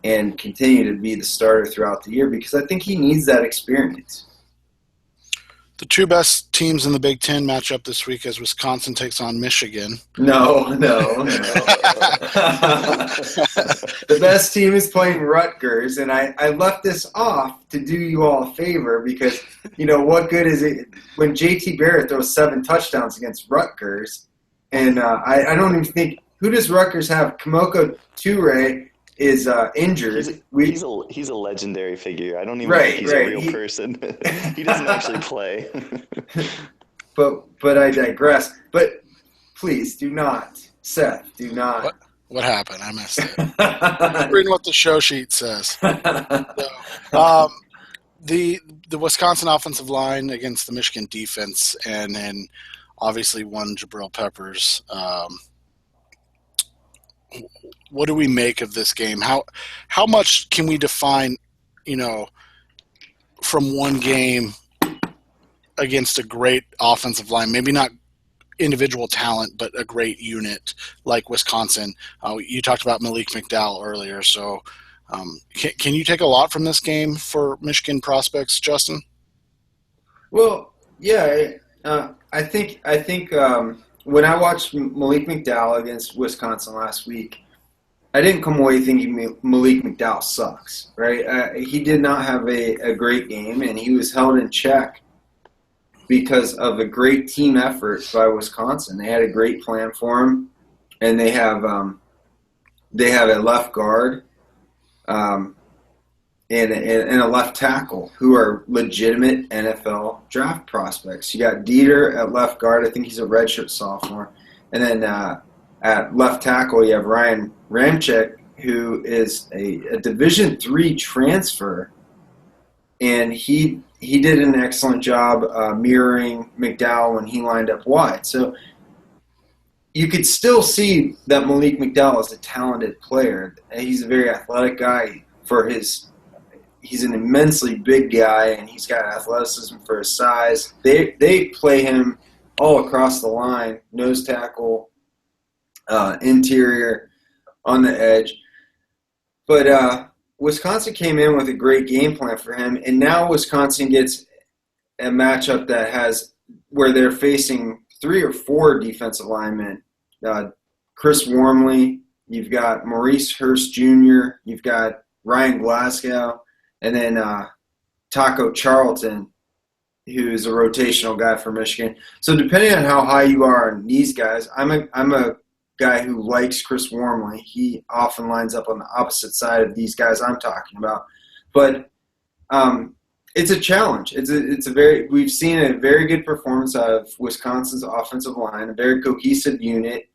and continue to be the starter throughout the year, because I think he needs that experience. The 2 best teams in the Big Ten match up this week as Wisconsin takes on Michigan. No. The best team is playing Rutgers, and I left this off to do you all a favor, because, what good is it when JT Barrett throws 7 touchdowns against Rutgers? And I don't even think – who does Rutgers have? Kemoko Toure is injured. He's a legendary figure. I don't even think he's a real person. He doesn't actually play. But I digress. But please do not, Seth, do not. What happened? I missed it. Reading what the show sheet says. So, the Wisconsin offensive line against the Michigan defense, and then obviously one Jabril Peppers. What do we make of this game? How much can we define, from one game against a great offensive line? Maybe not individual talent, but a great unit like Wisconsin. You talked about Malik McDowell earlier, so can you take a lot from this game for Michigan prospects, Justin? Well, yeah, I think when I watched Malik McDowell against Wisconsin last week, I didn't come away thinking Malik McDowell sucks, right? He did not have a great game, and he was held in check because of a great team effort by Wisconsin. They had a great plan for him, and they have a left guard and a left tackle who are legitimate NFL draft prospects. You got Dieter at left guard. I think he's a redshirt sophomore. And then at left tackle, you have Ryan Ramczyk, who is a Division III transfer. And he did an excellent job mirroring McDowell when he lined up wide. So you could still see that Malik McDowell is a talented player. He's a very athletic guy he's an immensely big guy, and he's got athleticism for his size. They play him all across the line, nose tackle, interior, on the edge. But Wisconsin came in with a great game plan for him, and now Wisconsin gets a matchup where they're facing 3 or 4 defensive linemen. Chris Wormley, you've got Maurice Hurst Jr., you've got Ryan Glasgow, and then Taco Charlton, who is a rotational guy for Michigan. So depending on how high you are on these guys, I'm a guy who likes Chris Wormley. He often lines up on the opposite side of these guys I'm talking about. But it's a challenge. We've seen a very good performance out of Wisconsin's offensive line, a very cohesive unit,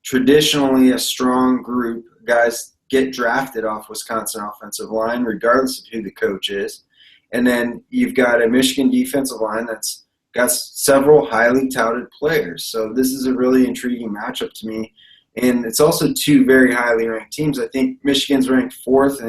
traditionally a strong group. Guys get drafted off Wisconsin offensive line, regardless of who the coach is. And then you've got a Michigan defensive line that's got several highly touted players. So this is a really intriguing matchup to me. And it's also 2 very highly ranked teams. I think Michigan's ranked 4th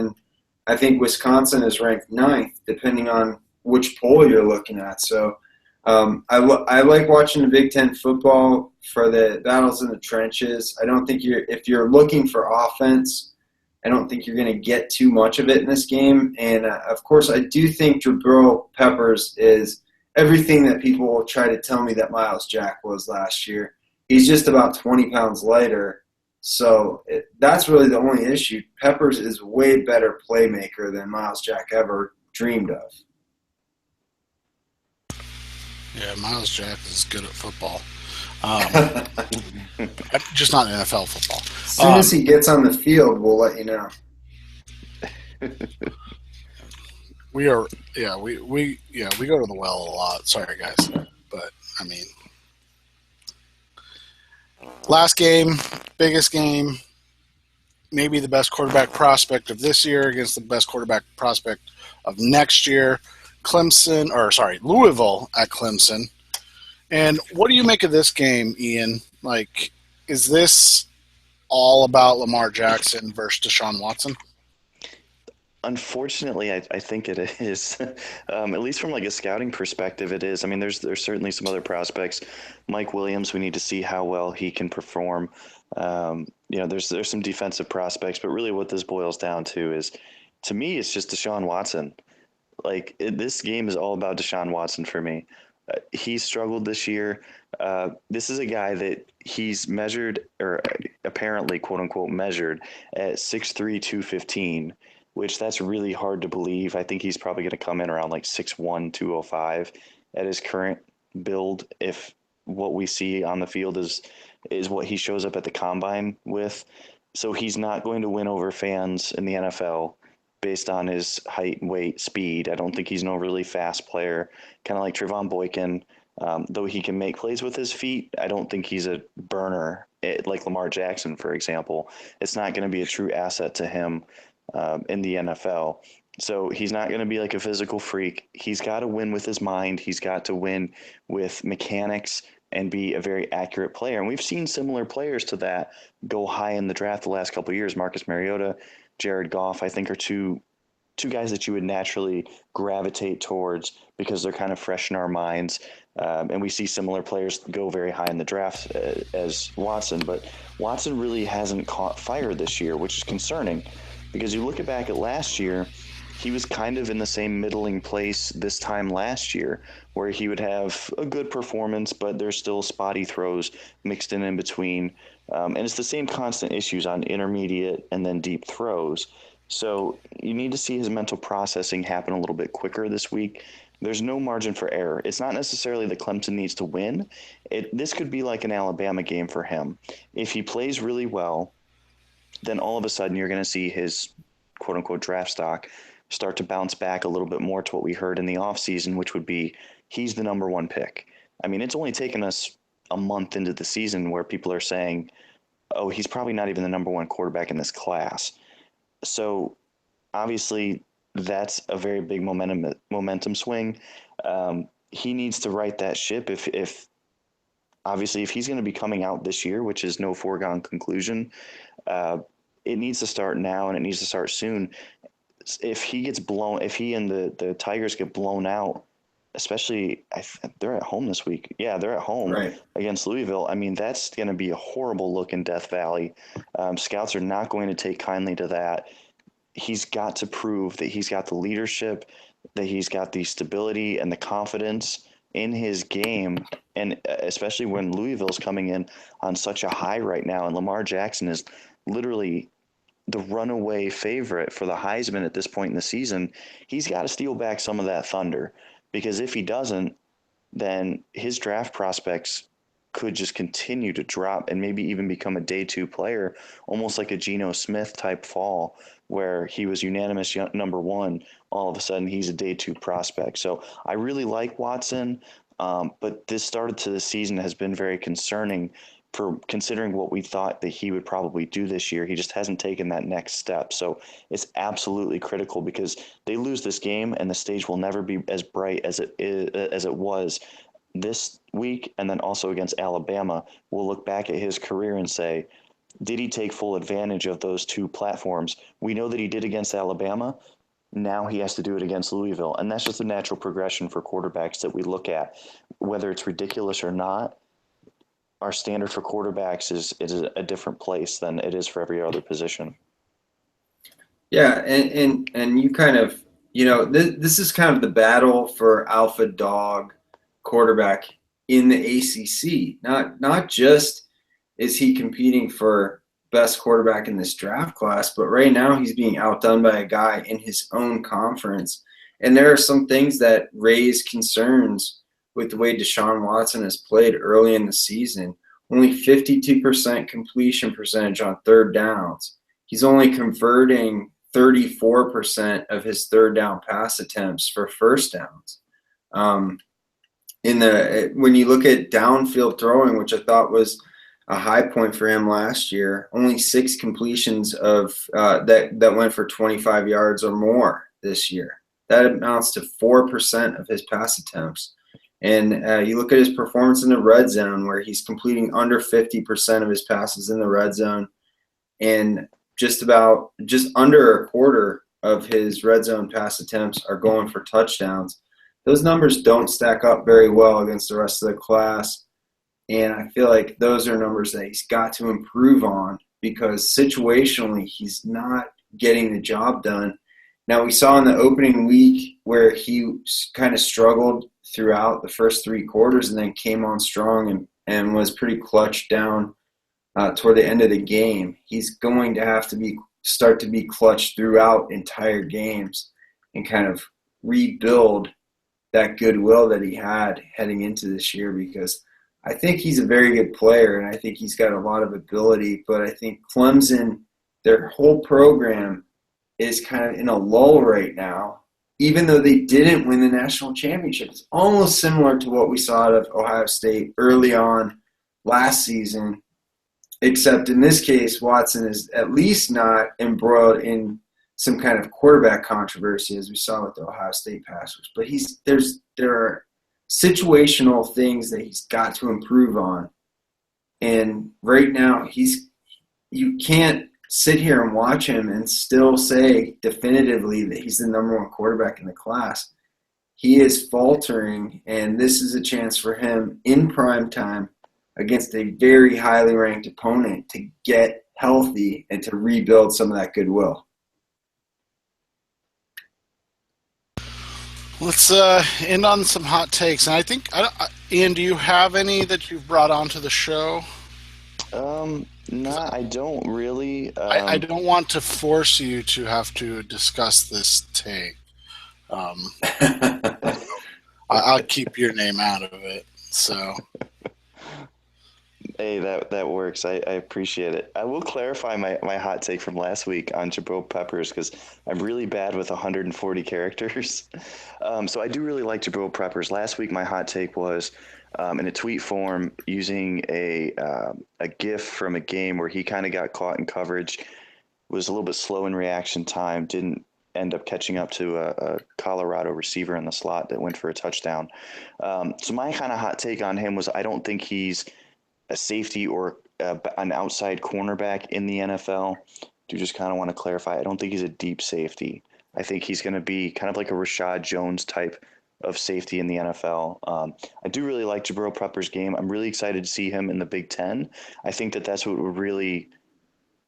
I think Wisconsin is ranked ninth, depending on which poll you're looking at. So I like watching the Big Ten football for the battles in the trenches. I don't think if you're looking for offense, I don't think you're going to get too much of it in this game. And, of course, I do think Jabril Peppers is everything that people will try to tell me that Miles Jack was last year. He's just about 20 pounds lighter. So that's really the only issue. Peppers is a way better playmaker than Miles Jack ever dreamed of. Yeah, Miles Jack is good at football. Just not NFL football. As soon as he gets on the field, we'll let you know. We go to the well a lot. Sorry, guys, but I mean, last game, biggest game, maybe the best quarterback prospect of this year against the best quarterback prospect of next year. Louisville at Clemson. And what do you make of this game, Ian? Like, is this all about Lamar Jackson versus Deshaun Watson? Unfortunately, I think it is. At least from like a scouting perspective, it is. I mean, there's certainly some other prospects. Mike Williams, we need to see how well he can perform. There's some defensive prospects, but really what this boils down to is, to me, it's just Deshaun Watson. Like, this game is all about Deshaun Watson for me. He struggled this year. This is a guy that he's measured, or apparently, quote unquote, measured at 6'3", 215, which that's really hard to believe. I think he's probably going to come in around like 6'1", 205 at his current build, if what we see on the field is what he shows up at the combine with. So he's not going to win over fans in the NFL based on his height, weight, speed. I don't think he's an overly fast player, kind of like Trevon Boykin. Though he can make plays with his feet, I don't think he's a burner like Lamar Jackson, for example. It's not going to be a true asset to him in the NFL. So he's not going to be like a physical freak. He's got to win with his mind. He's got to win with mechanics and be a very accurate player. And we've seen similar players to that go high in the draft the last couple of years. Marcus Mariota, Jared Goff, I think, are two guys that you would naturally gravitate towards because they're kind of fresh in our minds. And we see similar players go very high in the draft as Watson. But Watson really hasn't caught fire this year, which is concerning because you look back at last year, he was kind of in the same middling place this time last year where he would have a good performance, but there's still spotty throws mixed in between. And it's the same constant issues on intermediate and then deep throws. So you need to see his mental processing happen a little bit quicker this week. There's no margin for error. It's not necessarily that Clemson needs to win. This could be like an Alabama game for him. If he plays really well, then all of a sudden you're going to see his quote-unquote draft stock start to bounce back a little bit more to what we heard in the offseason, which would be he's the number one pick. I mean, it's only taken us a month into the season where people are saying, oh, he's probably not even the number one quarterback in this class. So obviously that's a very big momentum swing. He needs to right that ship if he's going to be coming out this year, which is no foregone conclusion. It needs to start now and it needs to start soon. If he and the Tigers get blown out, especially they're at home this week. Yeah, they're at home against Louisville. I mean, that's going to be a horrible look in Death Valley. Scouts are not going to take kindly to that. He's got to prove that he's got the leadership, that he's got the stability and the confidence in his game, and especially when Louisville's coming in on such a high right now, and Lamar Jackson is literally the runaway favorite for the Heisman at this point in the season. He's got to steal back some of that thunder, because if he doesn't, then his draft prospects could just continue to drop and maybe even become a day two player, almost like a Geno Smith type fall where he was unanimous number one. All of a sudden he's a day two prospect. So I really like Watson, but this start to the season has been very concerning for considering what we thought that he would probably do this year. He just hasn't taken that next step. So it's absolutely critical because they lose this game and the stage will never be as bright as it was this week. And then also against Alabama, we'll look back at his career and say, did he take full advantage of those two platforms? We know that he did against Alabama, Now he has to do it against Louisville. And that's just a natural progression for quarterbacks that we look at. Whether it's ridiculous or not, our standard for quarterbacks is a different place than it is for every other position. Yeah, and you kind of, this is kind of the battle for alpha dog quarterback in the ACC. Not just is he competing for best quarterback in this draft class, but right now he's being outdone by a guy in his own conference. And there are some things that raise concerns with the way Deshaun Watson has played early in the season. Only 52% completion percentage on third downs. He's only converting 34% of his third down pass attempts for first downs. When you look at downfield throwing, which I thought was a high point for him last year, only 6 completions of that went for 25 yards or more this year. That amounts to 4% of his pass attempts. And you look at his performance in the red zone, where he's completing under 50% of his passes in the red zone, and just under a quarter of his red zone pass attempts are going for touchdowns. Those numbers don't stack up very well against the rest of the class. And I feel like those are numbers that he's got to improve on, because situationally he's not getting the job done. Now, we saw in the opening week where he kind of struggled throughout the first 3 quarters and then came on strong and was pretty clutch down toward the end of the game. He's going to have to start to be clutch throughout entire games and kind of rebuild that goodwill that he had heading into this year, because I think he's a very good player and I think he's got a lot of ability, but I think Clemson, their whole program is kind of in a lull right now, even though they didn't win the national championship. It's almost similar to what we saw out of Ohio State early on last season, except in this case, Watson is at least not embroiled in some kind of quarterback controversy as we saw with the Ohio State Passers. But there are situational things that he's got to improve on. And right now, you can't sit here and watch him and still say definitively that he's the number 1 quarterback in the class. He is faltering, and this is a chance for him in prime time against a very highly ranked opponent to get healthy and to rebuild some of that goodwill. Let's end on some hot takes. And I think, Ian, do you have any that you've brought onto the show? No, I don't really. I don't want to force you to have to discuss this take. I'll keep your name out of it. So, hey, that works. I appreciate it. I will clarify my hot take from last week on Jabril Peppers, because I'm really bad with 140 characters. So I do really like Jabril Peppers. Last week, my hot take was in a tweet form using a GIF from a game where he kind of got caught in coverage, was a little bit slow in reaction time, didn't end up catching up to a Colorado receiver in the slot that went for a touchdown. So my kind of hot take on him was I don't think he's a safety or an outside cornerback in the NFL. Do just kind of want to clarify, I don't think he's a deep safety. I think he's going to be kind of like a Rashad Jones type of safety in the NFL. I do really like Jabril Peppers' game. I'm really excited to see him in the Big Ten. I think that's what would really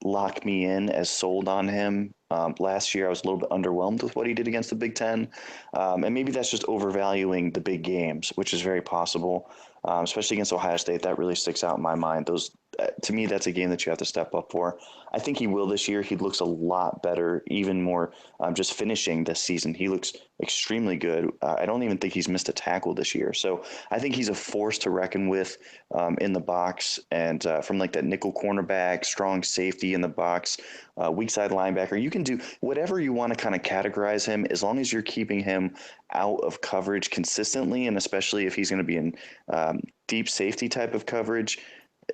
lock me in as sold on him. Last year, I was a little bit underwhelmed with what he did against the Big Ten. And maybe that's just overvaluing the big games, which is very possible, especially against Ohio State. That really sticks out in my mind. To me, that's a game that you have to step up for. I think he will this year. He looks a lot better, even more just finishing this season. He looks extremely good. I don't even think he's missed a tackle this year. So I think he's a force to reckon with in the box, and from like that nickel cornerback, strong safety in the box, weak side linebacker. You can do whatever you want to kind of categorize him, as long as you're keeping him out of coverage consistently, and especially if he's going to be in deep safety type of coverage.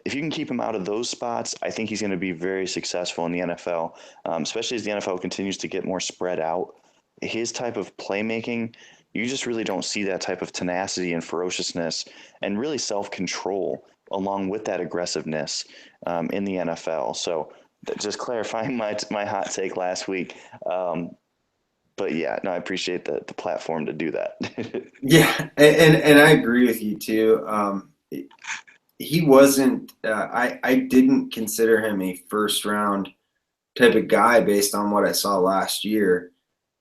If you can keep him out of those spots, I think he's going to be very successful in the NFL, especially as the NFL continues to get more spread out. His type of playmaking, you just really don't see that type of tenacity and ferociousness and really self-control along with that aggressiveness in the NFL. So just clarifying my hot take last week, but yeah, no, I appreciate the platform to do that. Yeah, and I agree with you too. He wasn't. I didn't consider him a first round type of guy based on what I saw last year.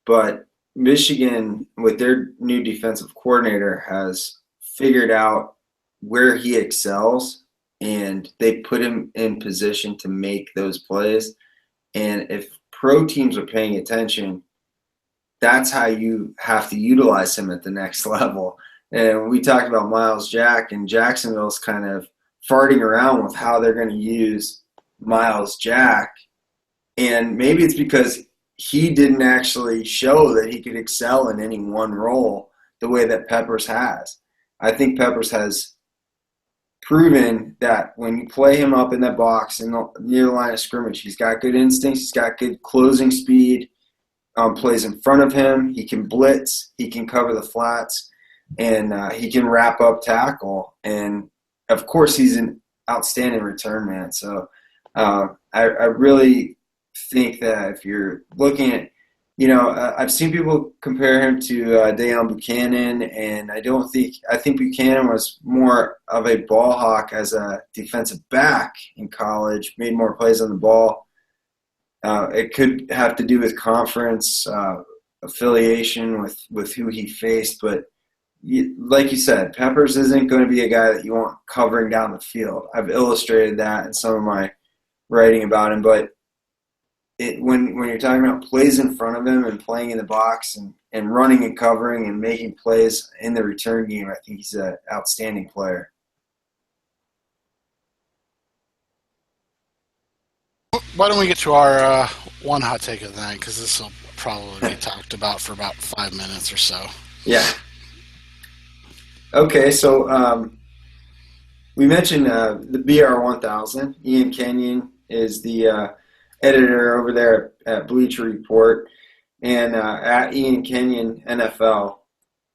But Michigan, with their new defensive coordinator, has figured out where he excels, and they put him in position to make those plays. And if pro teams are paying attention, that's how you have to utilize him at the next level. And we talked about Miles Jack, and Jacksonville's kind of farting around with how they're going to use Miles Jack. And maybe it's because he didn't actually show that he could excel in any one role the way that Peppers has. I think Peppers has proven that when you play him up in that box near the line of scrimmage, he's got good instincts, he's got good closing speed, plays in front of him, he can blitz, he can cover the flats, and he can wrap up tackle. And, of course, he's an outstanding return man. So I really think that if you're looking at, I've seen people compare him to Deion Buchanan, and I think Buchanan was more of a ball hawk as a defensive back in college, made more plays on the ball. It could have to do with conference affiliation with who he faced, but like you said, Peppers isn't going to be a guy that you want covering down the field. I've illustrated that in some of my writing about him, but when you're talking about plays in front of him and playing in the box and running and covering and making plays in the return game, I think he's an outstanding player. Why don't we get to our one hot take of the night, because this will probably be talked about for about 5 minutes or so. Yeah. Okay, so we mentioned the BR1000. Ian Kenyon is the editor over there at Bleacher Report, and at Ian Kenyon NFL.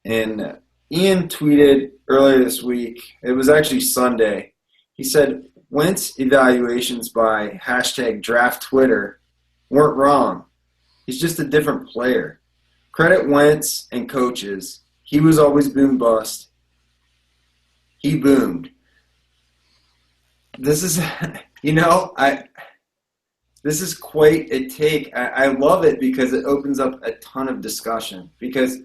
And Ian tweeted earlier this week, it was actually Sunday, he said, Wentz evaluations by #DraftTwitter weren't wrong. He's just a different player. Credit Wentz and coaches. He was always boom bust. He boomed. This is, this is quite a take. I love it because it opens up a ton of discussion. Because,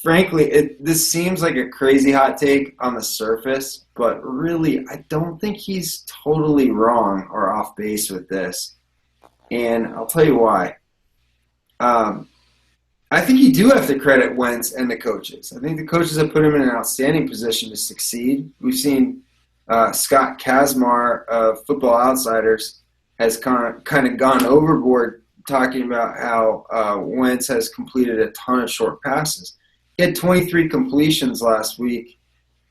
frankly, this seems like a crazy hot take on the surface, but really, I don't think he's totally wrong or off base with this. And I'll tell you why. I think you do have to credit Wentz and the coaches. I think the coaches have put him in an outstanding position to succeed. We've seen Scott Kazmar of Football Outsiders has kind of gone overboard talking about how Wentz has completed a ton of short passes. He had 23 completions last week,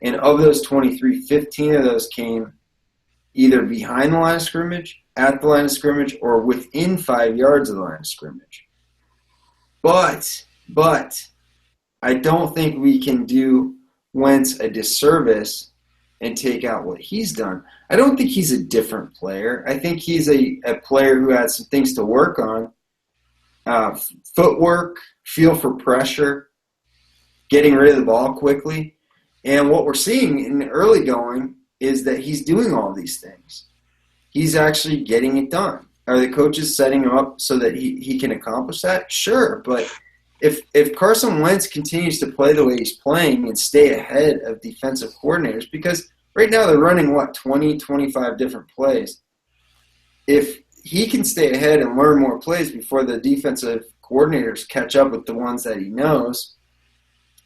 and of those 23, 15 of those came either behind the line of scrimmage, at the line of scrimmage, or within 5 yards of the line of scrimmage. But I don't think we can do Wentz a disservice and take out what he's done. I don't think he's a different player. I think he's a player who has some things to work on. Footwork, feel for pressure, getting rid of the ball quickly. And what we're seeing in the early going is that he's doing all these things. He's actually getting it done. Are the coaches setting him up so that he can accomplish that? Sure, but if Carson Wentz continues to play the way he's playing and stay ahead of defensive coordinators, because right now they're running, 20, 25 different plays. If he can stay ahead and learn more plays before the defensive coordinators catch up with the ones that he knows,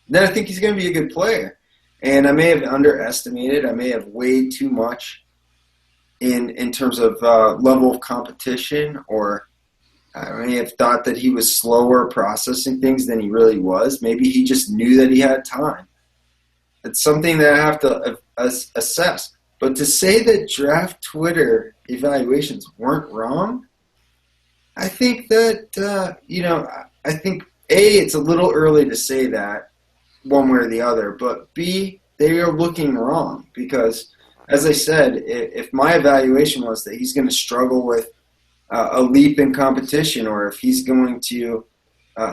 then I think he's going to be a good player. And I may have underestimated, I may have weighed too much in terms of level of competition, or I may have thought that he was slower processing things than he really was. Maybe he just knew that he had time. It's something that I have to assess. But to say that draft Twitter evaluations weren't wrong, I think that, I think, A, it's a little early to say that one way or the other, but B, they are looking wrong because, as I said, if my evaluation was that he's going to struggle with a leap in competition, or if he's going to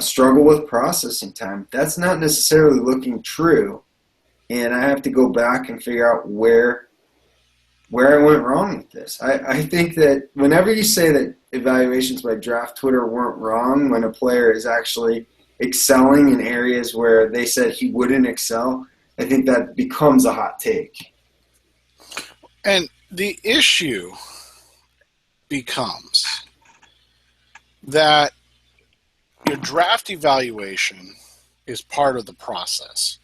struggle with processing time. That's not necessarily looking true, and I have to go back and figure out where I went wrong with this. I think that whenever you say that evaluations by Draft Twitter weren't wrong when a player is actually excelling in areas where they said he wouldn't excel, I think that becomes a hot take. And the issue becomes that your draft evaluation is part of the process.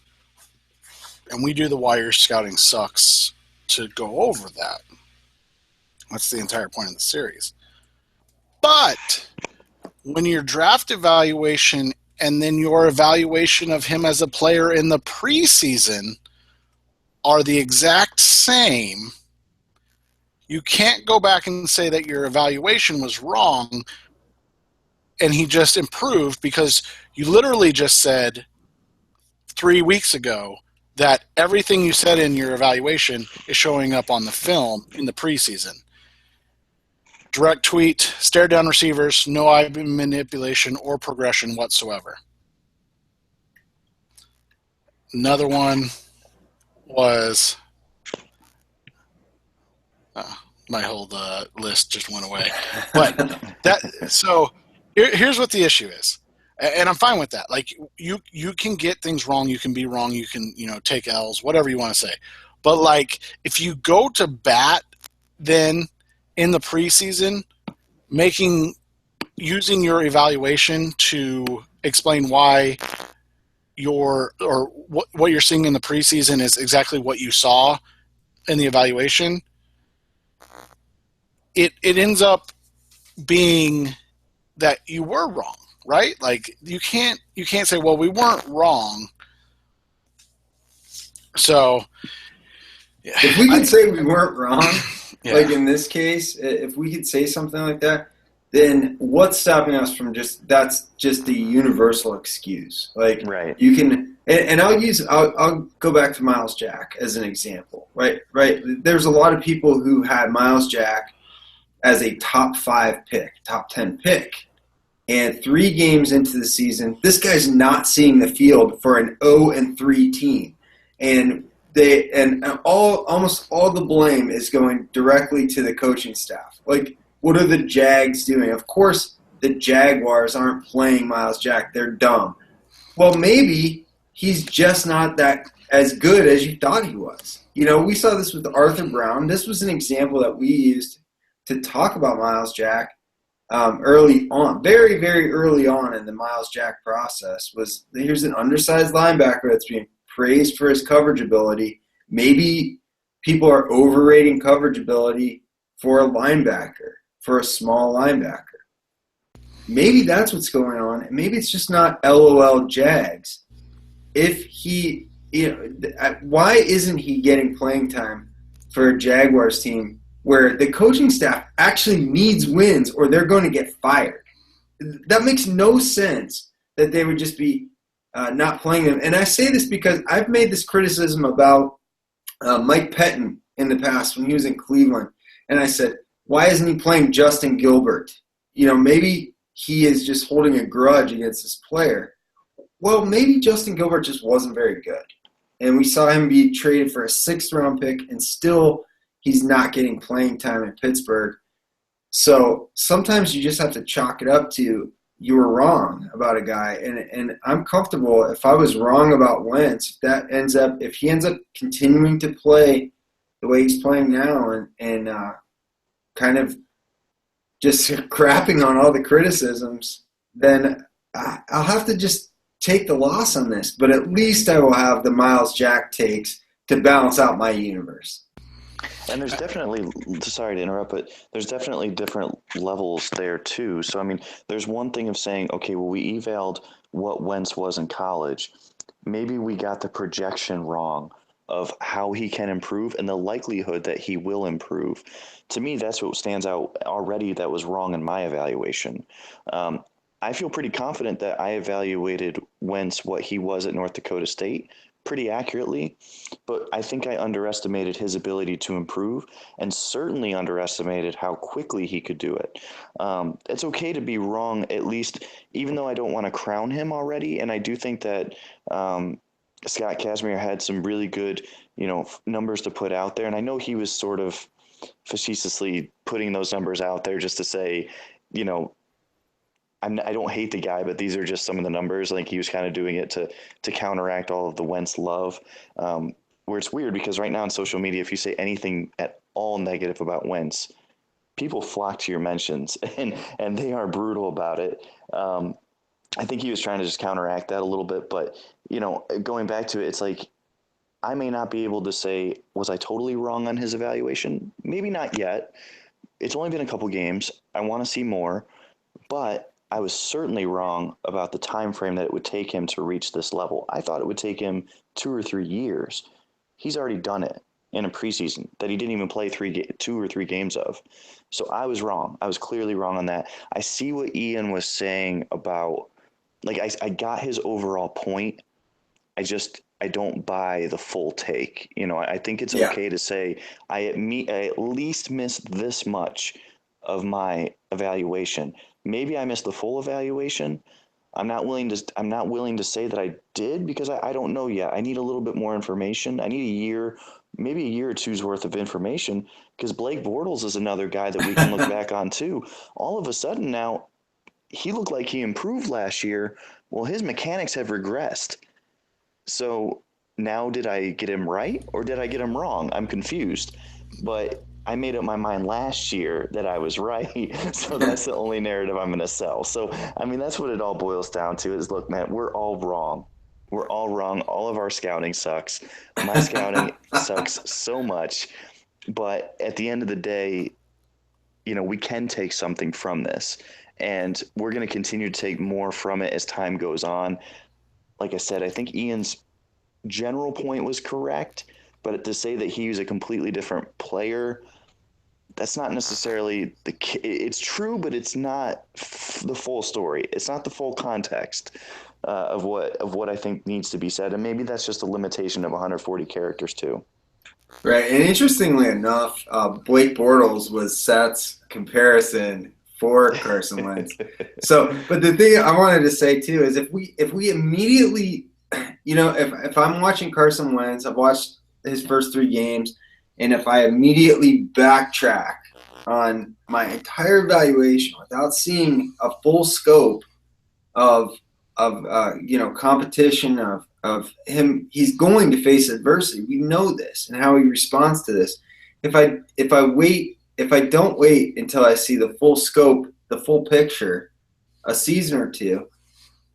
And we do the Why Your Scouting Sucks to go over that. That's the entire point of the series. But when your draft evaluation and then your evaluation of him as a player in the preseason are the exact same, you can't go back and say that your evaluation was wrong and he just improved, because you literally just said 3 weeks ago that everything you said in your evaluation is showing up on the film in the preseason. Direct tweet, stare down receivers, no eye manipulation or progression whatsoever. Another one was my whole list just went away. But here's what the issue is. And I'm fine with that. Like, you can get things wrong, you can be wrong, you can, take L's, whatever you want to say. But like, if you go to bat then in the preseason, using your evaluation to explain why what you're seeing in the preseason is exactly what you saw in the evaluation, it ends up being that you were wrong, right? Like, you can't say, well, we weren't wrong. So if we could say we weren't wrong, yeah. like in this case, if we could say something like that, then what's stopping us from that's just the universal excuse. Like, right. You can, and I'll go back to Myles Jack as an example, right? There's a lot of people who had Myles Jack as a top 5 pick, top 10 pick. And 3 games into the season, this guy's not seeing the field for an 0-3 team. And almost all the blame is going directly to the coaching staff. Like, what are the Jags doing? Of course, the Jaguars aren't playing Myles Jack. They're dumb. Well, maybe he's just not that as good as you thought he was. We saw this with Arthur Brown. This was an example that we used to talk about Myles Jack early on, very, very early on in the Myles Jack process. Here's an undersized linebacker that's being praised for his coverage ability. Maybe people are overrating coverage ability for a linebacker, for a small linebacker. Maybe that's what's going on. Maybe it's just not LOL Jags. If he, why isn't he getting playing time for a Jaguars team where the coaching staff actually needs wins or they're going to get fired? That makes no sense that they would just be not playing them. And I say this because I've made this criticism about Mike Pettin in the past when he was in Cleveland. And I said, why isn't he playing Justin Gilbert? Maybe he is just holding a grudge against this player. Well, maybe Justin Gilbert just wasn't very good. And we saw him be traded for a 6th-round pick, and still he's not getting playing time in Pittsburgh. So sometimes you just have to chalk it up to you were wrong about a guy. And I'm comfortable if I was wrong about Wentz, if he ends up continuing to play the way he's playing now and kind of just crapping on all the criticisms, then I'll have to just take the loss on this. But at least I will have the Myles Jack takes to balance out my universe. And there's definitely, sorry to interrupt, but there's definitely different levels there too. So, I mean, there's one thing of saying, okay, well, we evaled what Wentz was in college. Maybe we got the projection wrong of how he can improve and the likelihood that he will improve. To me, that's what stands out already that was wrong in my evaluation. I feel pretty confident that I evaluated Wentz what he was at North Dakota State pretty accurately, but I think I underestimated his ability to improve and certainly underestimated how quickly he could do it. It's okay to be wrong, at least, even though I don't want to crown him already. And I do think that Scott Kazmir had some really good, numbers to put out there. And I know he was sort of facetiously putting those numbers out there just to say, I don't hate the guy, but these are just some of the numbers. Like he was kind of doing it to counteract all of the Wentz love. Where it's weird because right now on social media, if you say anything at all negative about Wentz, people flock to your mentions and they are brutal about it. I think he was trying to just counteract that a little bit, but going back to it, it's like I may not be able to say, was I totally wrong on his evaluation? Maybe not yet. It's only been a couple games. I want to see more, but I was certainly wrong about the time frame that it would take him to reach this level. I thought it would take him 2 or 3 years. He's already done it in a preseason that he didn't even play 2 or 3 games of. So I was wrong. I was clearly wrong on that. I see what Ian was saying about, I got his overall point. I don't buy the full take. I think it's okay to say I at least missed this much of my evaluation. Maybe I missed the full evaluation. I'm not willing to say that I did because I don't know yet. I need a little bit more information. I need a year, maybe a year or two's worth of information because Blake Bortles is another guy that we can look back on too. All of a sudden now, he looked like he improved last year. Well, his mechanics have regressed. So now did I get him right or did I get him wrong? I'm confused. But I made up my mind last year that I was right. So that's the only narrative I'm going to sell. So, that's what it all boils down to is, look, man, we're all wrong. We're all wrong. All of our scouting sucks. My scouting sucks so much. But at the end of the day, we can take something from this. And we're going to continue to take more from it as time goes on. Like I said, I think Ian's general point was correct. But to say that he was a completely different player, that's not necessarily it's true, but it's not the full story. It's not the full context of what I think needs to be said. And maybe that's just a limitation of 140 characters too. Right. And interestingly enough, Blake Bortles was Seth's comparison for Carson Wentz. But the thing I wanted to say too is if we immediately, if I'm watching Carson Wentz, I've watched his first 3 games, and if I immediately backtrack on my entire evaluation without seeing a full scope of competition of him, he's going to face adversity. We know this and how he responds to this. If I don't wait until I see the full scope, the full picture, a season or two,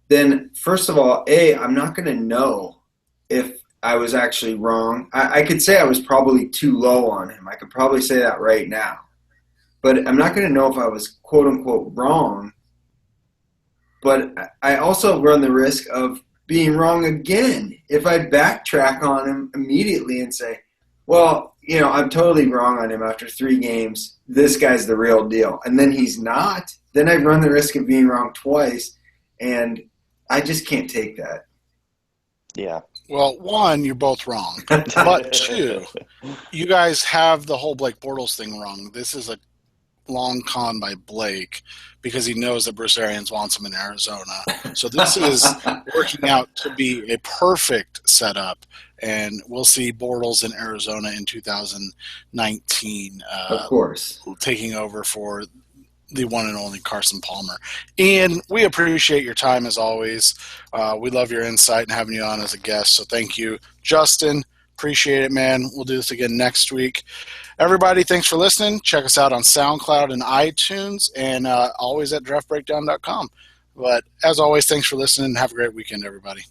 then first of all, I'm not going to know if I was actually wrong. I could say I was probably too low on him. I could probably say that right now. But I'm not going to know if I was quote-unquote wrong. But I also run the risk of being wrong again if I backtrack on him immediately and say, well, I'm totally wrong on him after 3 games. This guy's the real deal. And then he's not. Then I run the risk of being wrong twice. And I just can't take that. Yeah. Well, 1, you're both wrong. But 2, you guys have the whole Blake Bortles thing wrong. This is a long con by Blake because he knows that Bruce Arians wants him in Arizona. So this is working out to be a perfect setup, and we'll see Bortles in Arizona in 2019. Of course. Taking over for the one and only Carson Palmer. Ian, we appreciate your time as always. We love your insight and having you on as a guest, so thank you. Justin, appreciate it, man. We'll do this again next week. Everybody, thanks for listening. Check us out on SoundCloud and iTunes, and always at draftbreakdown.com. But as always, thanks for listening, and have a great weekend, everybody.